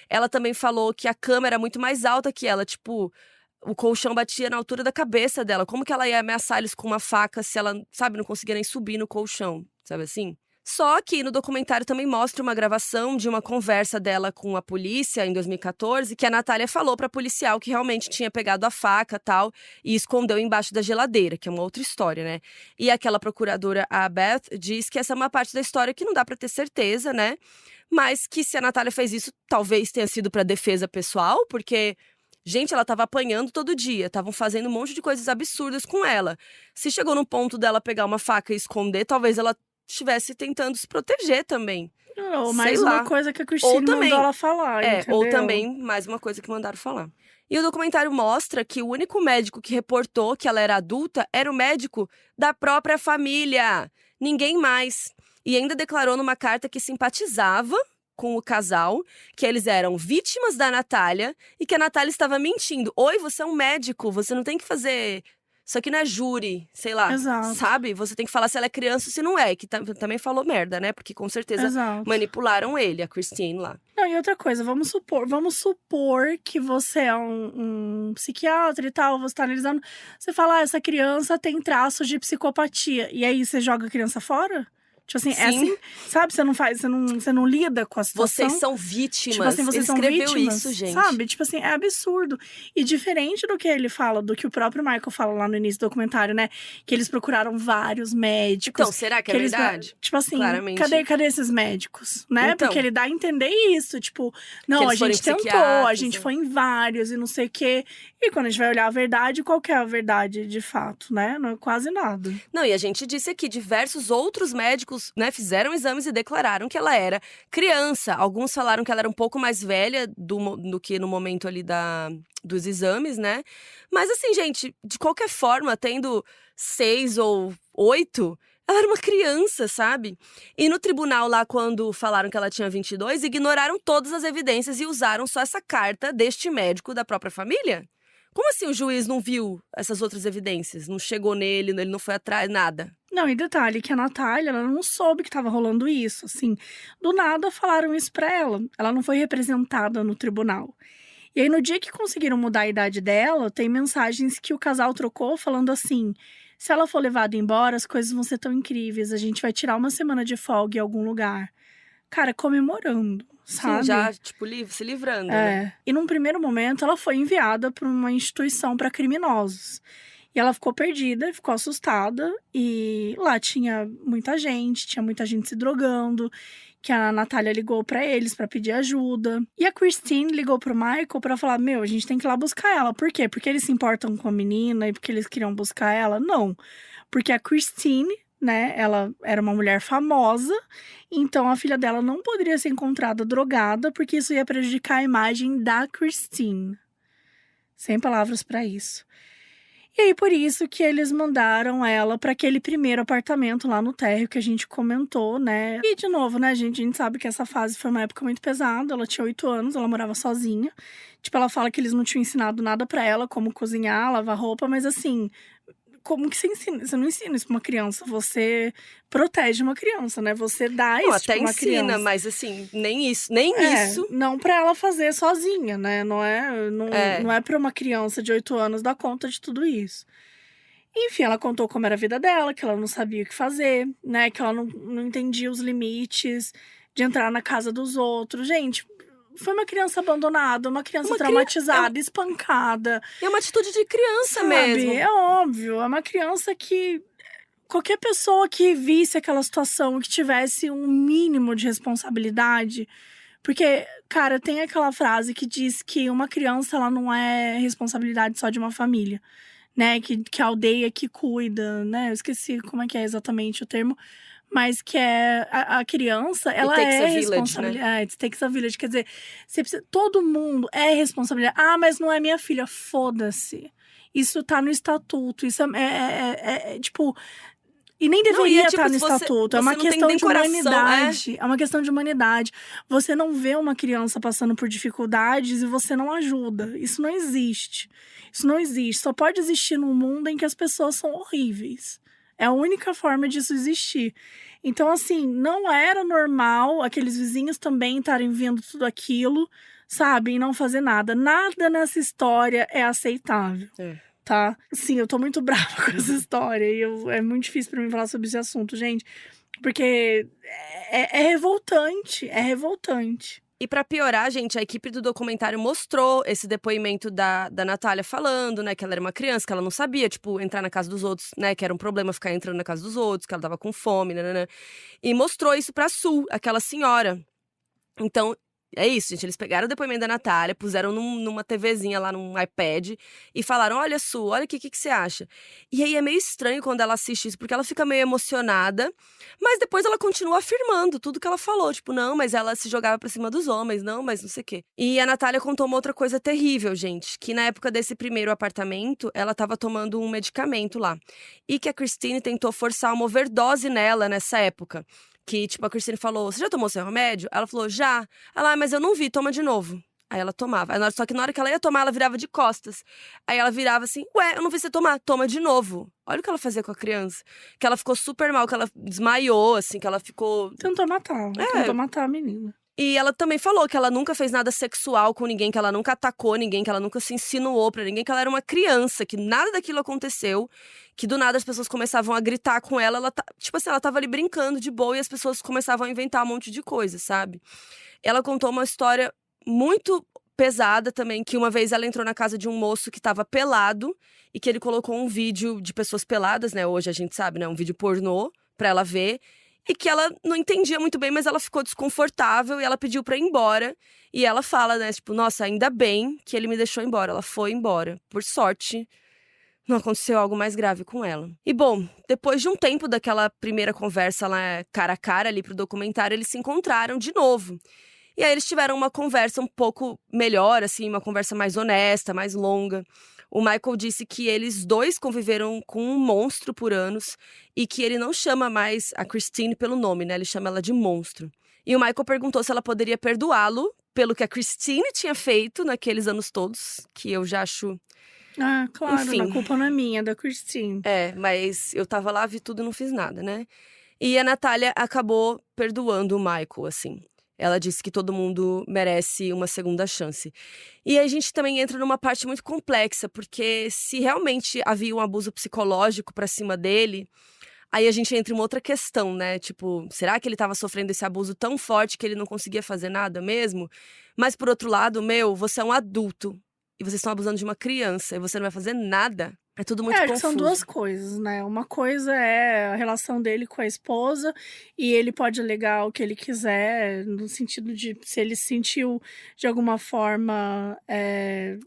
Ela também falou que a cama era muito mais alta que ela, tipo, o colchão batia na altura da cabeça dela. Como que ela ia ameaçar eles com uma faca se ela, sabe, não conseguia nem subir no colchão, sabe assim? Só que no documentário também mostra uma gravação de uma conversa dela com a polícia em 2014, que a Natália falou pra policial que realmente tinha pegado a faca tal e escondeu embaixo da geladeira, que é uma outra história, né? E aquela procuradora, a Beth, diz que essa é uma parte da história que não dá pra ter certeza, né? Mas que se a Natália fez isso, talvez tenha sido pra defesa pessoal, porque, gente, ela tava apanhando todo dia, estavam fazendo um monte de coisas absurdas com ela. Se chegou no ponto dela pegar uma faca e esconder, talvez ela estivesse tentando se proteger também. Ou mais uma coisa que a Christine mandou ela falar, entendeu? Ou também mais uma coisa que mandaram falar. E o documentário mostra que o único médico que reportou que ela era adulta era o médico da própria família. Ninguém mais. E ainda declarou numa carta que simpatizava com o casal, que eles eram vítimas da Natália e que a Natália estava mentindo. Oi, você é um médico, você não tem que fazer... Isso aqui não é júri, sei lá, Exato. sabe? Você tem que falar se ela é criança ou se não é. Que também falou merda, né? Porque com certeza manipularam ele, a Christine lá. Não, e outra coisa, vamos supor que você é um psiquiatra e tal, você tá analisando. Você fala, essa criança tem traços de psicopatia. E aí você joga a criança fora? Tipo assim, é assim, sabe? Você não lida com a situação. Vocês são vítimas. Tipo assim, vocês são vítimas, isso, gente. sabe? Tipo assim, é absurdo. E diferente do que ele fala, do que o próprio Michael fala lá no início do documentário, né? Que eles procuraram vários médicos. Então, será que é verdade? Tipo assim, claramente. Cadê esses médicos, né? Então, porque ele dá a entender isso, tipo... Não, a gente tentou, a gente foi em vários e não sei o quê. E quando a gente vai olhar a verdade, qual que é a verdade de fato, né? Não é quase nada. Não, e a gente disse aqui, diversos outros médicos, né, fizeram exames e declararam que ela era criança. Alguns falaram que ela era um pouco mais velha do que no momento ali dos exames, né? Mas assim, gente, de qualquer forma, tendo 6 ou 8... ela era uma criança, sabe? E no tribunal lá, quando falaram que ela tinha 22, ignoraram todas as evidências e usaram só essa carta deste médico da própria família. Como assim o juiz não viu essas outras evidências? Não chegou nele, ele não foi atrás, nada? Não, e detalhe que a Natália, ela não soube que estava rolando isso, assim. Do nada falaram isso pra ela. Ela não foi representada no tribunal. E aí, no dia que conseguiram mudar a idade dela, tem mensagens que o casal trocou falando assim... Se ela for levada embora, as coisas vão ser tão incríveis. A gente vai tirar uma semana de folga em algum lugar. Cara, comemorando, sabe? Sim, já, tipo, se livrando, né? E num primeiro momento, ela foi enviada para uma instituição para criminosos. E ela ficou perdida, ficou assustada. E lá tinha muita gente se drogando. Que a Natália ligou pra eles pra pedir ajuda. E a Christine ligou pro Michael pra falar, a gente tem que ir lá buscar ela. Por quê? Porque eles se importam com a menina e porque eles queriam buscar ela? Não. Porque a Christine, né, ela era uma mulher famosa, então a filha dela não poderia ser encontrada drogada, porque isso ia prejudicar a imagem da Christine. Sem palavras pra isso. E aí, por isso que eles mandaram ela para aquele primeiro apartamento lá no térreo que a gente comentou, né? E, de novo, né, gente? A gente sabe que essa fase foi uma época muito pesada. Ela tinha 8 anos, ela morava sozinha. Tipo, ela fala que eles não tinham ensinado nada pra ela, como cozinhar, lavar roupa. Mas, assim, como que você ensina? Você não ensina isso pra uma criança. Você protege uma criança, né? Você dá isso pra uma criança. Até ensina, mas, assim, nem isso. Não pra ela fazer sozinha, né? Não é pra uma criança de 8 anos dar conta de tudo isso. Enfim, ela contou como era a vida dela, que ela não sabia o que fazer, né? Que ela não entendia os limites de entrar na casa dos outros. Gente, foi uma criança abandonada, uma criança traumatizada, espancada. É uma atitude de criança sabe? mesmo. É óbvio, é uma criança que... qualquer pessoa que visse aquela situação, que tivesse um mínimo de responsabilidade. Porque, cara, tem aquela frase que diz que uma criança, ela não é responsabilidade só de uma família, né? Que a aldeia que cuida, né? Eu esqueci como é que é exatamente o termo. Mas que é a criança, ela takes é a village, responsabilidade. Né? It takes a village. Quer dizer, todo mundo é responsabilidade. Ah, mas não é minha filha. Foda-se. Isso tá no estatuto. Isso tipo. E nem deveria estar no estatuto. É uma questão de humanidade. É uma questão de humanidade. Você não vê uma criança passando por dificuldades e você não ajuda. Isso não existe. Isso não existe. Só pode existir num mundo em que as pessoas são horríveis. É a única forma disso existir. Então, assim, não era normal aqueles vizinhos também estarem vendo tudo aquilo, sabe? E não fazer nada. Nada nessa história é aceitável. Tá? Sim, eu tô muito brava com essa história. E é muito difícil pra mim falar sobre esse assunto, gente. Porque é revoltante. É revoltante. E pra piorar, gente, a equipe do documentário mostrou esse depoimento da Natália falando, né, que ela era uma criança, que ela não sabia, tipo, entrar na casa dos outros, né, que era um problema ficar entrando na casa dos outros, que ela tava com fome, né. E mostrou isso pra Su, aquela senhora. Então, é isso, gente. Eles pegaram o depoimento da Natália, puseram numa TVzinha lá, num iPad, e falaram: olha, Su, olha aqui, o que você acha? E aí é meio estranho quando ela assiste isso, porque ela fica meio emocionada, mas depois ela continua afirmando tudo que ela falou. Tipo, não, mas ela se jogava pra cima dos homens, não, mas não sei o quê. E a Natália contou uma outra coisa terrível, gente, que na época desse primeiro apartamento, ela tava tomando um medicamento lá. E que a Christine tentou forçar uma overdose nela nessa época. Que, tipo, a Christine falou: você já tomou seu remédio? Ela falou: já. Ela: mas eu não vi, toma de novo. Aí ela tomava. Só que na hora que ela ia tomar, ela virava de costas. Aí ela virava assim: ué, eu não vi você tomar, toma de novo. Olha o que ela fazia com a criança. Que ela ficou super mal, que ela desmaiou, assim, que ela ficou. Tentou matar a menina. E ela também falou que ela nunca fez nada sexual com ninguém, que ela nunca atacou ninguém, que ela nunca se insinuou pra ninguém, que ela era uma criança, que nada daquilo aconteceu, que do nada as pessoas começavam a gritar com ela, tipo assim, ela tava ali brincando de boa e as pessoas começavam a inventar um monte de coisa, sabe? Ela contou uma história muito pesada também, que uma vez ela entrou na casa de um moço que tava pelado e que ele colocou um vídeo de pessoas peladas, né? Hoje a gente sabe, né? Um vídeo pornô pra ela ver. E que ela não entendia muito bem, mas ela ficou desconfortável e ela pediu pra ir embora. E ela fala, né, tipo, nossa, ainda bem que ele me deixou embora. Ela foi embora. Por sorte, não aconteceu algo mais grave com ela. E bom, depois de um tempo daquela primeira conversa lá, cara a cara ali pro documentário, eles se encontraram de novo. E aí eles tiveram uma conversa um pouco melhor, assim, uma conversa mais honesta, mais longa. O Michael disse que eles dois conviveram com um monstro por anos e que ele não chama mais a Christine pelo nome, né? Ele chama ela de monstro. E o Michael perguntou se ela poderia perdoá-lo pelo que a Christine tinha feito naqueles anos todos, que eu já acho... Ah, claro, enfim. A culpa não é minha, é da Christine. É, mas eu tava lá, vi tudo e não fiz nada, né? E a Natália acabou perdoando o Michael, assim. Ela disse que todo mundo merece uma segunda chance. E a gente também entra numa parte muito complexa, porque se realmente havia um abuso psicológico pra cima dele, aí a gente entra em uma outra questão, né? Tipo, será que ele tava sofrendo esse abuso tão forte que ele não conseguia fazer nada mesmo? Mas por outro lado, você é um adulto e vocês estão abusando de uma criança e você não vai fazer nada. É tudo muito confuso. São duas coisas, né? Uma coisa é a relação dele com a esposa e ele pode alegar o que ele quiser, no sentido de se ele se sentiu de alguma forma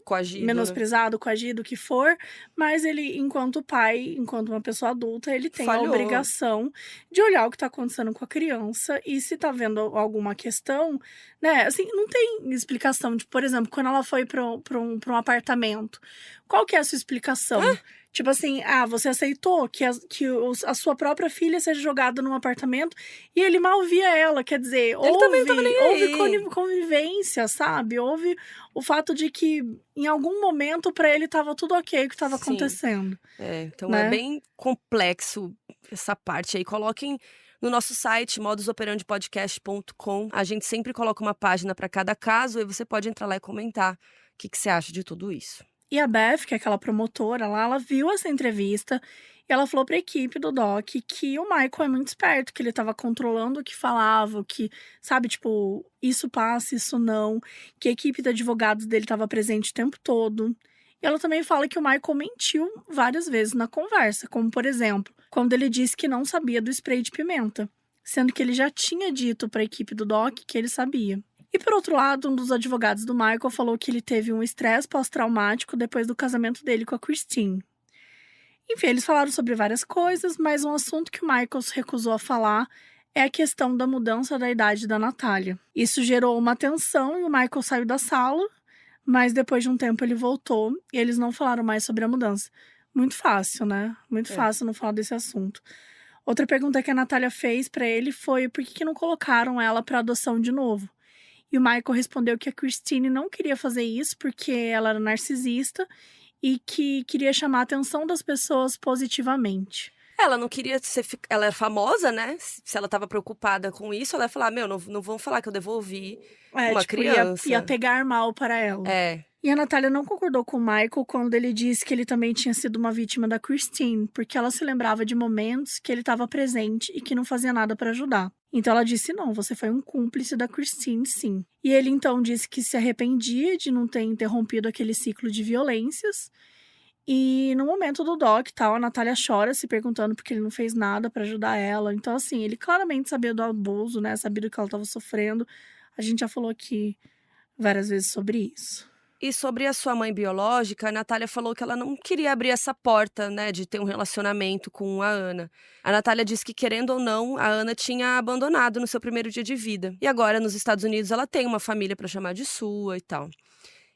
coagido, menosprezado, né? Coagido, o que for, mas ele, enquanto pai, enquanto uma pessoa adulta, ele tem a obrigação de olhar o que tá acontecendo com a criança e se tá vendo alguma questão, né? Assim, não tem explicação de, por exemplo, quando ela foi pra um apartamento, qual que é a sua explicação? Tipo assim, você aceitou que a sua própria filha seja jogada num apartamento e ele mal via ela, quer dizer, houve convivência, sabe? Houve o fato de que em algum momento pra ele tava tudo ok o que tava acontecendo. Então né? É bem complexo essa parte aí. Coloquem no nosso site, modusoperandipodcast.com. A gente sempre coloca uma página pra cada caso e você pode entrar lá e comentar o que você acha de tudo isso. E a Beth, que é aquela promotora lá, ela viu essa entrevista e ela falou pra equipe do Doc que o Michael é muito esperto, que ele tava controlando o que falava, que, sabe, tipo, isso passa, isso não, que a equipe de advogados dele tava presente o tempo todo E ela também fala que o Michael mentiu várias vezes na conversa, como por exemplo, quando ele disse que não sabia do spray de pimenta, sendo que ele já tinha dito para a equipe do Doc que ele sabia. E por outro lado, um dos advogados do Michael falou que ele teve um estresse pós-traumático depois do casamento dele com a Christine. Enfim, eles falaram sobre várias coisas, mas um assunto que o Michael se recusou a falar é a questão da mudança da idade da Natália. Isso gerou uma tensão e o Michael saiu da sala, mas depois de um tempo ele voltou e eles não falaram mais sobre a mudança. Muito fácil, né? Muito fácil não falar desse assunto. Outra pergunta que a Natália fez pra ele foi por que não colocaram ela pra adoção de novo. E o Michael respondeu que a Christine não queria fazer isso porque ela era narcisista e que queria chamar a atenção das pessoas positivamente. Ela não queria ser. Ela era famosa, né? Se ela tava preocupada com isso, ela ia falar: Meu, não vão falar que eu devolvi uma criança. Ia pegar mal para ela. É. E a Natália não concordou com o Michael quando ele disse que ele também tinha sido uma vítima da Christine, porque ela se lembrava de momentos que ele estava presente e que não fazia nada para ajudar. Então ela disse: não, você foi um cúmplice da Christine, sim. E ele então disse que se arrependia de não ter interrompido aquele ciclo de violências. E no momento do Doc, tal, a Natália chora se perguntando porque ele não fez nada pra ajudar ela. Então, assim, ele claramente sabia do abuso, né? Sabia do que ela tava sofrendo. A gente já falou aqui várias vezes sobre isso. E sobre a sua mãe biológica, a Natália falou que ela não queria abrir essa porta, né, de ter um relacionamento com a Ana. A Natália disse que, querendo ou não, a Ana tinha abandonado no seu primeiro dia de vida. E agora, nos Estados Unidos, ela tem uma família pra chamar de sua e tal.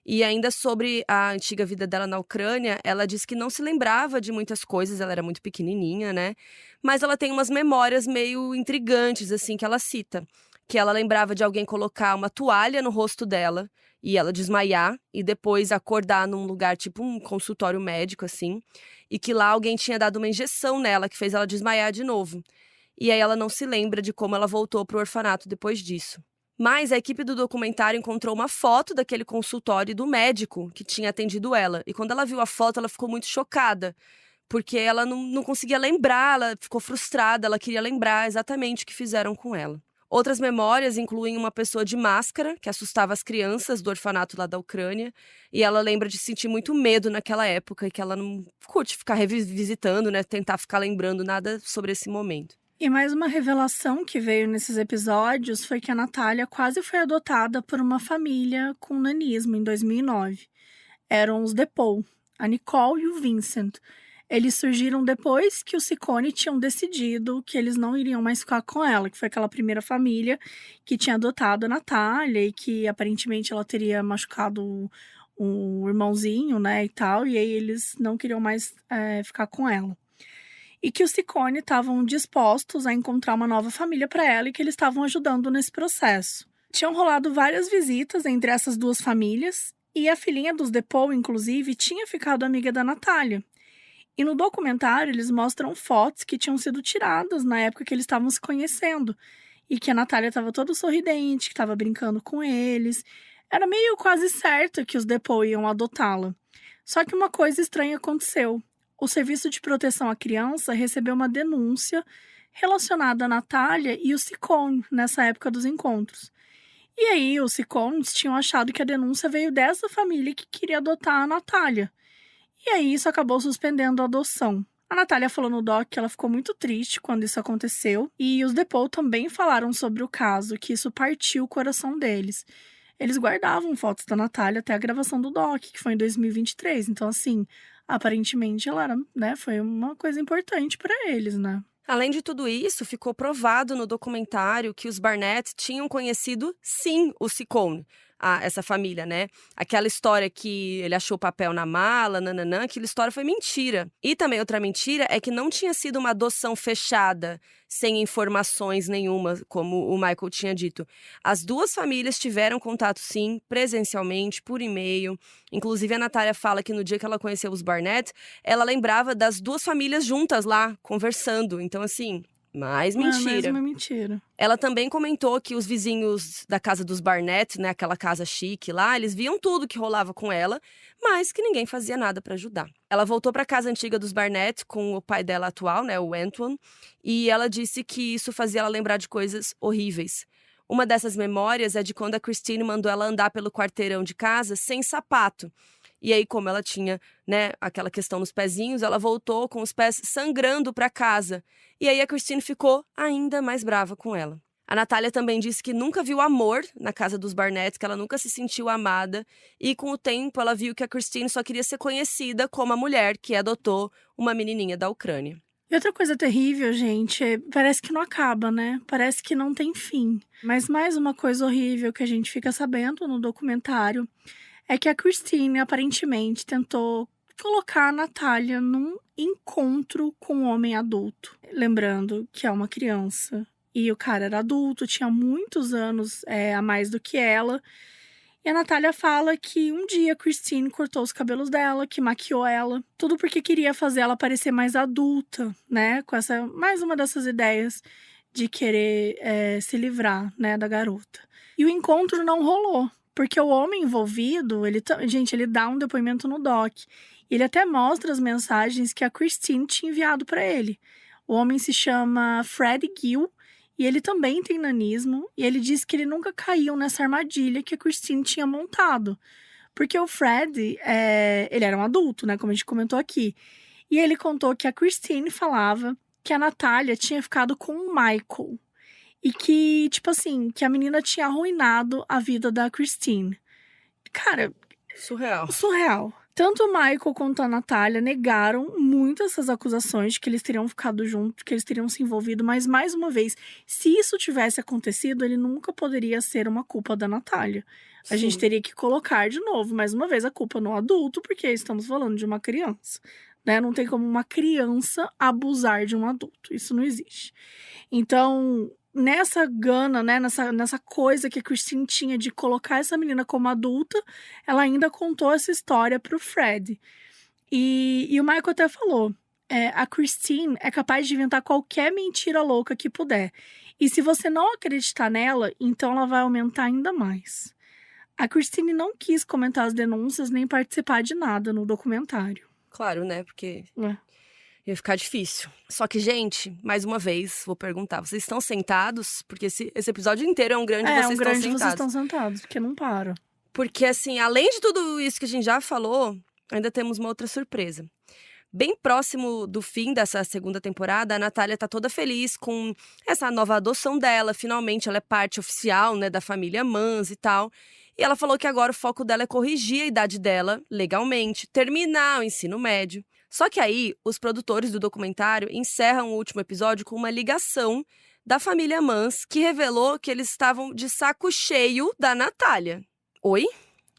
E ainda sobre a antiga vida dela na Ucrânia, ela disse que não se lembrava de muitas coisas, ela era muito pequenininha, né? Mas ela tem umas memórias meio intrigantes, assim, que ela cita. Que ela lembrava de alguém colocar uma toalha no rosto dela e ela desmaiar e depois acordar num lugar tipo um consultório médico, assim. E que lá alguém tinha dado uma injeção nela que fez ela desmaiar de novo. E aí ela não se lembra de como ela voltou pro orfanato depois disso. Mas a equipe do documentário encontrou uma foto daquele consultório do médico que tinha atendido ela. E quando ela viu a foto, ela ficou muito chocada. Porque ela não conseguia lembrar, ela ficou frustrada, ela queria lembrar exatamente o que fizeram com ela. Outras memórias incluem uma pessoa de máscara, que assustava as crianças do orfanato lá da Ucrânia. E ela lembra de sentir muito medo naquela época e que ela não curte ficar revisitando, né? Tentar ficar lembrando nada sobre esse momento. E mais uma revelação que veio nesses episódios foi que a Natália quase foi adotada por uma família com nanismo em 2009. Eram os DePaul, a Nicole e o Vincent. Eles surgiram depois que os Ciccone tinham decidido que eles não iriam mais ficar com ela, que foi aquela primeira família que tinha adotado a Natália e que aparentemente ela teria machucado um irmãozinho, né, e tal, e aí eles não queriam mais ficar com ela. E que os Ciccone estavam dispostos a encontrar uma nova família para ela e que eles estavam ajudando nesse processo. Tinham rolado várias visitas entre essas duas famílias e a filhinha dos DePaul, inclusive, tinha ficado amiga da Natália. E no documentário eles mostram fotos que tinham sido tiradas na época que eles estavam se conhecendo e que a Natália estava toda sorridente, que estava brincando com eles. Era meio quase certo que os DePaul iam adotá-la. Só que uma coisa estranha aconteceu. O Serviço de Proteção à Criança recebeu uma denúncia relacionada a Natália e o Ciccone nessa época dos encontros. E aí, os Ciccones tinham achado que a denúncia veio dessa família que queria adotar a Natália. E aí, isso acabou suspendendo a adoção. A Natália falou no doc que ela ficou muito triste quando isso aconteceu. E os DePaul também falaram sobre o caso, que isso partiu o coração deles. Eles guardavam fotos da Natália até a gravação do doc, que foi em 2023. Então, assim, aparentemente ela era, né, foi uma coisa importante para eles, né? Além de tudo isso, ficou provado no documentário que os Barnett tinham conhecido, sim, o Ciccone, essa família, né? Aquela história que ele achou papel na mala, nananã, aquela história foi mentira. E também outra mentira é que não tinha sido uma adoção fechada, sem informações nenhuma, como o Michael tinha dito. As duas famílias tiveram contato, sim, presencialmente, por e-mail. Inclusive, a Natália fala que no dia que ela conheceu os Barnett, ela lembrava das duas famílias juntas lá, conversando. Então, assim, mais mentira. Mais uma mentira. Ela também comentou que os vizinhos da casa dos Barnett, né, aquela casa chique lá, eles viam tudo que rolava com ela, mas que ninguém fazia nada para ajudar. Ela voltou para a casa antiga dos Barnett com o pai dela atual, né, o Antoine, e ela disse que isso fazia ela lembrar de coisas horríveis. Uma dessas memórias é de quando a Christine mandou ela andar pelo quarteirão de casa sem sapato. E aí, como ela tinha, né, aquela questão nos pezinhos, ela voltou com os pés sangrando para casa. E aí a Christine ficou ainda mais brava com ela. A Natália também disse que nunca viu amor na casa dos Barnett, que ela nunca se sentiu amada. E com o tempo ela viu que a Christine só queria ser conhecida como a mulher que adotou uma menininha da Ucrânia. E outra coisa terrível, gente, parece que não acaba, né? Parece que não tem fim. Mas mais uma coisa horrível que a gente fica sabendo no documentário é que a Christine aparentemente tentou colocar a Natália num encontro com um homem adulto. Lembrando que é uma criança. E o cara era adulto, tinha muitos anos a mais do que ela. E a Natália fala que um dia a Christine cortou os cabelos dela, que maquiou ela. Tudo porque queria fazer ela parecer mais adulta, né? Com mais uma dessas ideias de querer se livrar, né, da garota. E o encontro não rolou. Porque o homem envolvido, ele dá um depoimento no doc. Ele até mostra as mensagens que a Christine tinha enviado para ele. O homem se chama Fred Gill. E ele também tem nanismo, e ele diz que ele nunca caiu nessa armadilha que a Christine tinha montado. Porque o Fred, ele era um adulto, né, como a gente comentou aqui. E ele contou que a Christine falava que a Natália tinha ficado com o Michael. E que, tipo assim, que a menina tinha arruinado a vida da Christine. Cara, surreal. Tanto o Michael quanto a Natália negaram muito essas acusações de que eles teriam ficado juntos, que eles teriam se envolvido, mas mais uma vez, se isso tivesse acontecido, ele nunca poderia ser uma culpa da Natália. A gente teria que colocar de novo, mais uma vez, a culpa no adulto, porque estamos falando de uma criança, né? Não tem como uma criança abusar de um adulto, isso não existe. Então, nessa gana, né, nessa coisa que a Christine tinha de colocar essa menina como adulta, ela ainda contou essa história pro Fred. E o Michael até falou, a Christine é capaz de inventar qualquer mentira louca que puder. E se você não acreditar nela, então ela vai aumentar ainda mais. A Christine não quis comentar as denúncias nem participar de nada no documentário. Claro, né, porque ia ficar difícil. Só que, gente, mais uma vez, vou perguntar. Vocês estão sentados? Porque esse episódio inteiro é um grande vocês estão sentados. Vocês estão sentados, porque não para. Porque, assim, além de tudo isso que a gente já falou, ainda temos uma outra surpresa. Bem próximo do fim dessa segunda temporada, a Natália tá toda feliz com essa nova adoção dela. Finalmente, ela é parte oficial, né, da família Mans e tal. E ela falou que agora o foco dela é corrigir a idade dela, legalmente, terminar o ensino médio. Só que aí, os produtores do documentário encerram o último episódio com uma ligação da família Mans, que revelou que eles estavam de saco cheio da Natália. Oi?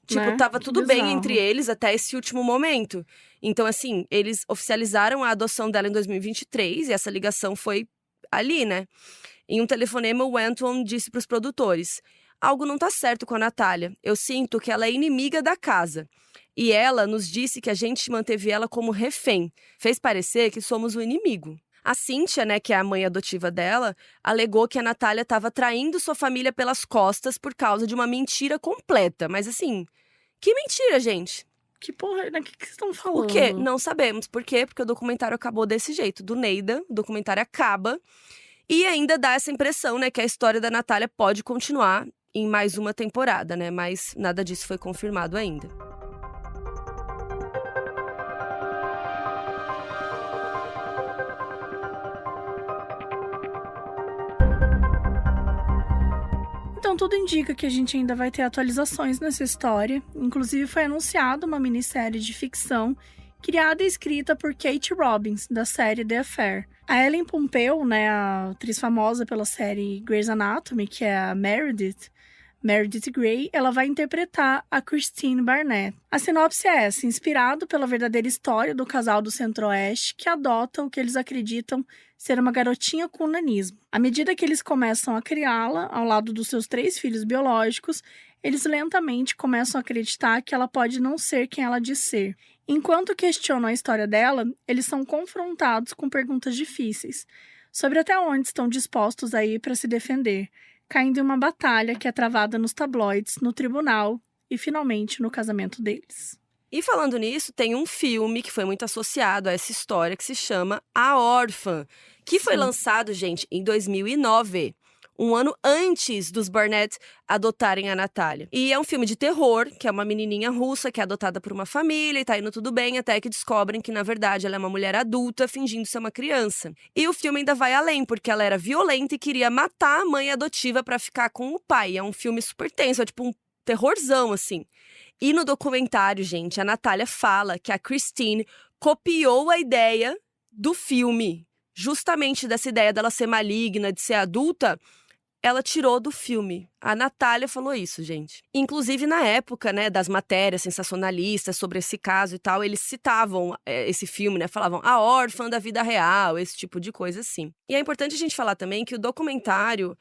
Tipo, Né? tava Que tudo bem bizarro. entre eles até esse último momento. Então, assim, eles oficializaram a adoção dela em 2023 e essa ligação foi ali, né? Em um telefonema, o Antoine disse pros produtores: algo não tá certo com a Natália. Eu sinto que ela é inimiga da casa. E ela nos disse que a gente manteve ela como refém. Fez parecer que somos o inimigo. A Cíntia, né, que é a mãe adotiva dela, alegou que a Natália estava traindo sua família pelas costas por causa de uma mentira completa. Mas assim, que mentira, gente? Que porra, né? O que vocês estão falando? O quê? Não sabemos. Por quê? Porque o documentário acabou desse jeito. Do Neida, o documentário acaba. E ainda dá essa impressão, né, que a história da Natália pode continuar em mais uma temporada, né? Mas nada disso foi confirmado ainda. Então, tudo indica que a gente ainda vai ter atualizações nessa história. Inclusive, foi anunciada uma minissérie de ficção criada e escrita por Kate Robbins, da série The Affair. A Ellen Pompeo, né, a atriz famosa pela série Grey's Anatomy, que é a Meredith Grey, ela vai interpretar a Christine Barnett. A sinopse é essa: inspirado pela verdadeira história do casal do Centro-Oeste que adota o que eles acreditam ser uma garotinha com nanismo. À medida que eles começam a criá-la, ao lado dos seus 3 filhos biológicos, eles lentamente começam a acreditar que ela pode não ser quem ela diz ser. Enquanto questionam a história dela, eles são confrontados com perguntas difíceis sobre até onde estão dispostos a ir para se defender, caindo em uma batalha que é travada nos tabloides, no tribunal e, finalmente, no casamento deles. E falando nisso, tem um filme que foi muito associado a essa história que se chama A Órfã, que foi lançado, gente, em 2009. um ano antes dos Barnett adotarem a Natália. E é um filme de terror, que é uma menininha russa que é adotada por uma família e tá indo tudo bem, até que descobrem que, na verdade, ela é uma mulher adulta fingindo ser uma criança. E o filme ainda vai além, porque ela era violenta e queria matar a mãe adotiva pra ficar com o pai. É um filme super tenso, é tipo um terrorzão, assim. E no documentário, gente, a Natália fala que a Christine copiou a ideia do filme. Justamente dessa ideia dela ser maligna, de ser adulta, ela tirou do filme. A Natália falou isso, gente. Inclusive, na época, né, das matérias sensacionalistas sobre esse caso e tal, eles citavam esse filme, né? Falavam a órfã da vida real, esse tipo de coisa assim. E é importante a gente falar também que o documentário,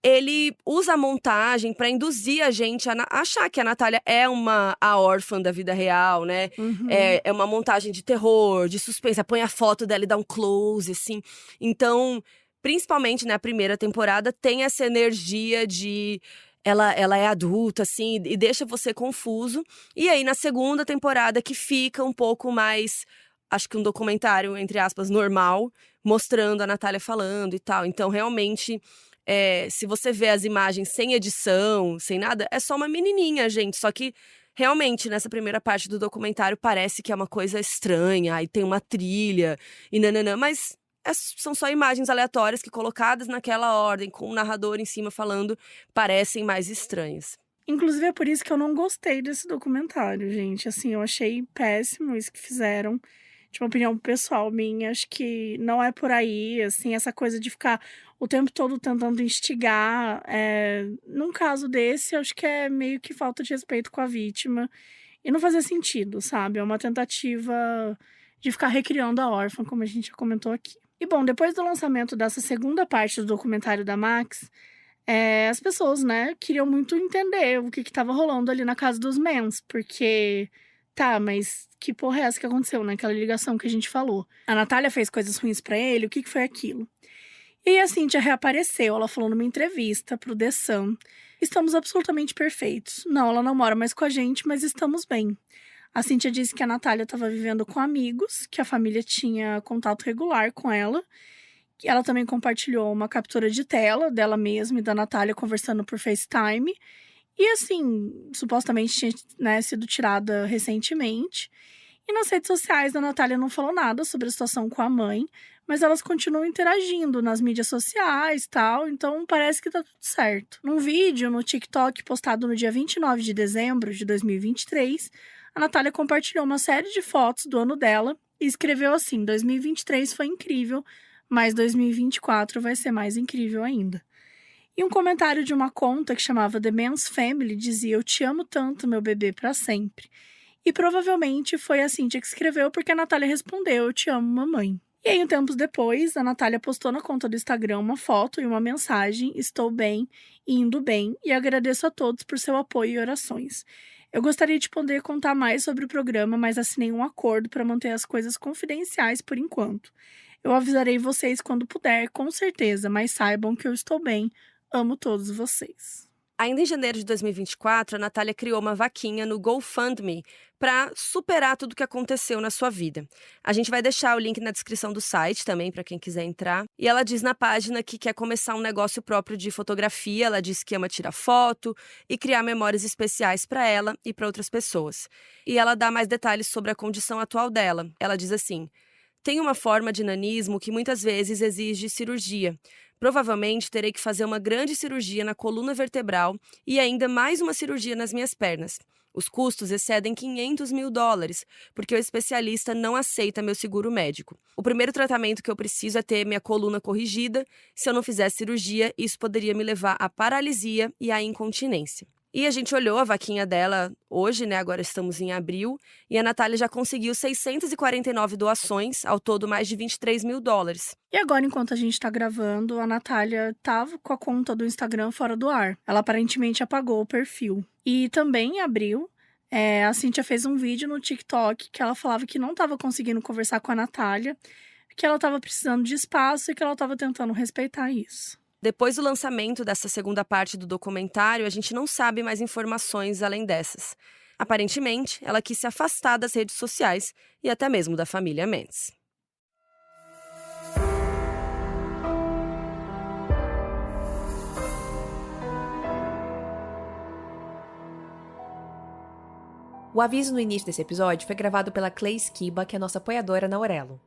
ele usa a montagem para induzir a gente a achar que a Natália é a órfã da vida real, né? Uhum. É uma montagem de terror, de suspense. Põe a foto dela e dá um close, assim. Então, principalmente na primeira temporada, tem essa energia de ela é adulta, assim, e deixa você confuso. E aí, na segunda temporada, que fica um pouco mais, acho que um documentário, entre aspas, normal, mostrando a Natália falando e tal. Então, realmente, se você vê as imagens sem edição, sem nada, é só uma menininha, gente. Só que, realmente, nessa primeira parte do documentário, parece que é uma coisa estranha. Aí tem uma trilha e nananã, mas são só imagens aleatórias que, colocadas naquela ordem, com o narrador em cima falando, parecem mais estranhas. Inclusive, é por isso que eu não gostei desse documentário, gente. Assim, eu achei péssimo isso que fizeram. De uma opinião pessoal minha, acho que não é por aí, assim, essa coisa de ficar o tempo todo tentando instigar. Num caso desse, acho que é meio que falta de respeito com a vítima. E não fazia sentido, sabe? É uma tentativa de ficar recriando a órfã, como a gente já comentou aqui. E bom, depois do lançamento dessa segunda parte do documentário da Max, as pessoas, né, queriam muito entender o que estava rolando ali na casa dos Mans, porque, tá, mas que porra é essa que aconteceu, né? Aquela ligação que a gente falou. A Natália fez coisas ruins pra ele, o que foi aquilo? E aí a Cíntia reapareceu, ela falou numa entrevista pro The Sun: estamos absolutamente perfeitos. Não, ela não mora mais com a gente, mas estamos bem. A Cíntia disse que a Natália estava vivendo com amigos, que a família tinha contato regular com ela. Ela também compartilhou uma captura de tela dela mesma e da Natália conversando por FaceTime. E assim, supostamente tinha, né, sido tirada recentemente. E nas redes sociais, a Natália não falou nada sobre a situação com a mãe, mas elas continuam interagindo nas mídias sociais e tal, então parece que tá tudo certo. Num vídeo no TikTok postado no dia 29 de dezembro de 2023, a Natália compartilhou uma série de fotos do ano dela e escreveu assim: 2023 foi incrível, mas 2024 vai ser mais incrível ainda. E um comentário de uma conta que chamava The Man's Family dizia: eu te amo tanto, meu bebê, pra sempre. E provavelmente foi a Cíntia que escreveu, porque a Natália respondeu: eu te amo, mamãe. E aí, tempos depois, a Natália postou na conta do Instagram uma foto e uma mensagem: estou bem e indo bem, e agradeço a todos por seu apoio e orações. Eu gostaria de poder contar mais sobre o programa, mas assinei um acordo para manter as coisas confidenciais por enquanto. Eu avisarei vocês quando puder, com certeza, mas saibam que eu estou bem. Amo todos vocês. Ainda em janeiro de 2024, a Natália criou uma vaquinha no GoFundMe para superar tudo o que aconteceu na sua vida. A gente vai deixar o link na descrição do site também, para quem quiser entrar. E ela diz na página que quer começar um negócio próprio de fotografia. Ela diz que ama tirar foto e criar memórias especiais para ela e para outras pessoas. E ela dá mais detalhes sobre a condição atual dela. Ela diz assim: tem uma forma de nanismo que muitas vezes exige cirurgia. Provavelmente terei que fazer uma grande cirurgia na coluna vertebral e ainda mais uma cirurgia nas minhas pernas. Os custos excedem $500 mil, porque o especialista não aceita meu seguro médico. O primeiro tratamento que eu preciso é ter minha coluna corrigida. Se eu não fizer cirurgia, isso poderia me levar à paralisia e à incontinência. E a gente olhou a vaquinha dela hoje, né? Agora estamos em abril. E a Natália já conseguiu 649 doações, ao todo mais de $23 mil. E agora, enquanto a gente tá gravando, a Natália tava com a conta do Instagram fora do ar. Ela aparentemente apagou o perfil. E também em abril, a Cíntia fez um vídeo no TikTok que ela falava que não tava conseguindo conversar com a Natália, que ela tava precisando de espaço e que ela tava tentando respeitar isso. Depois do lançamento dessa segunda parte do documentário, a gente não sabe mais informações além dessas. Aparentemente, ela quis se afastar das redes sociais e até mesmo da família Mans. O aviso no início desse episódio foi gravado pela Clay Skiba, que é nossa apoiadora na Aurelo.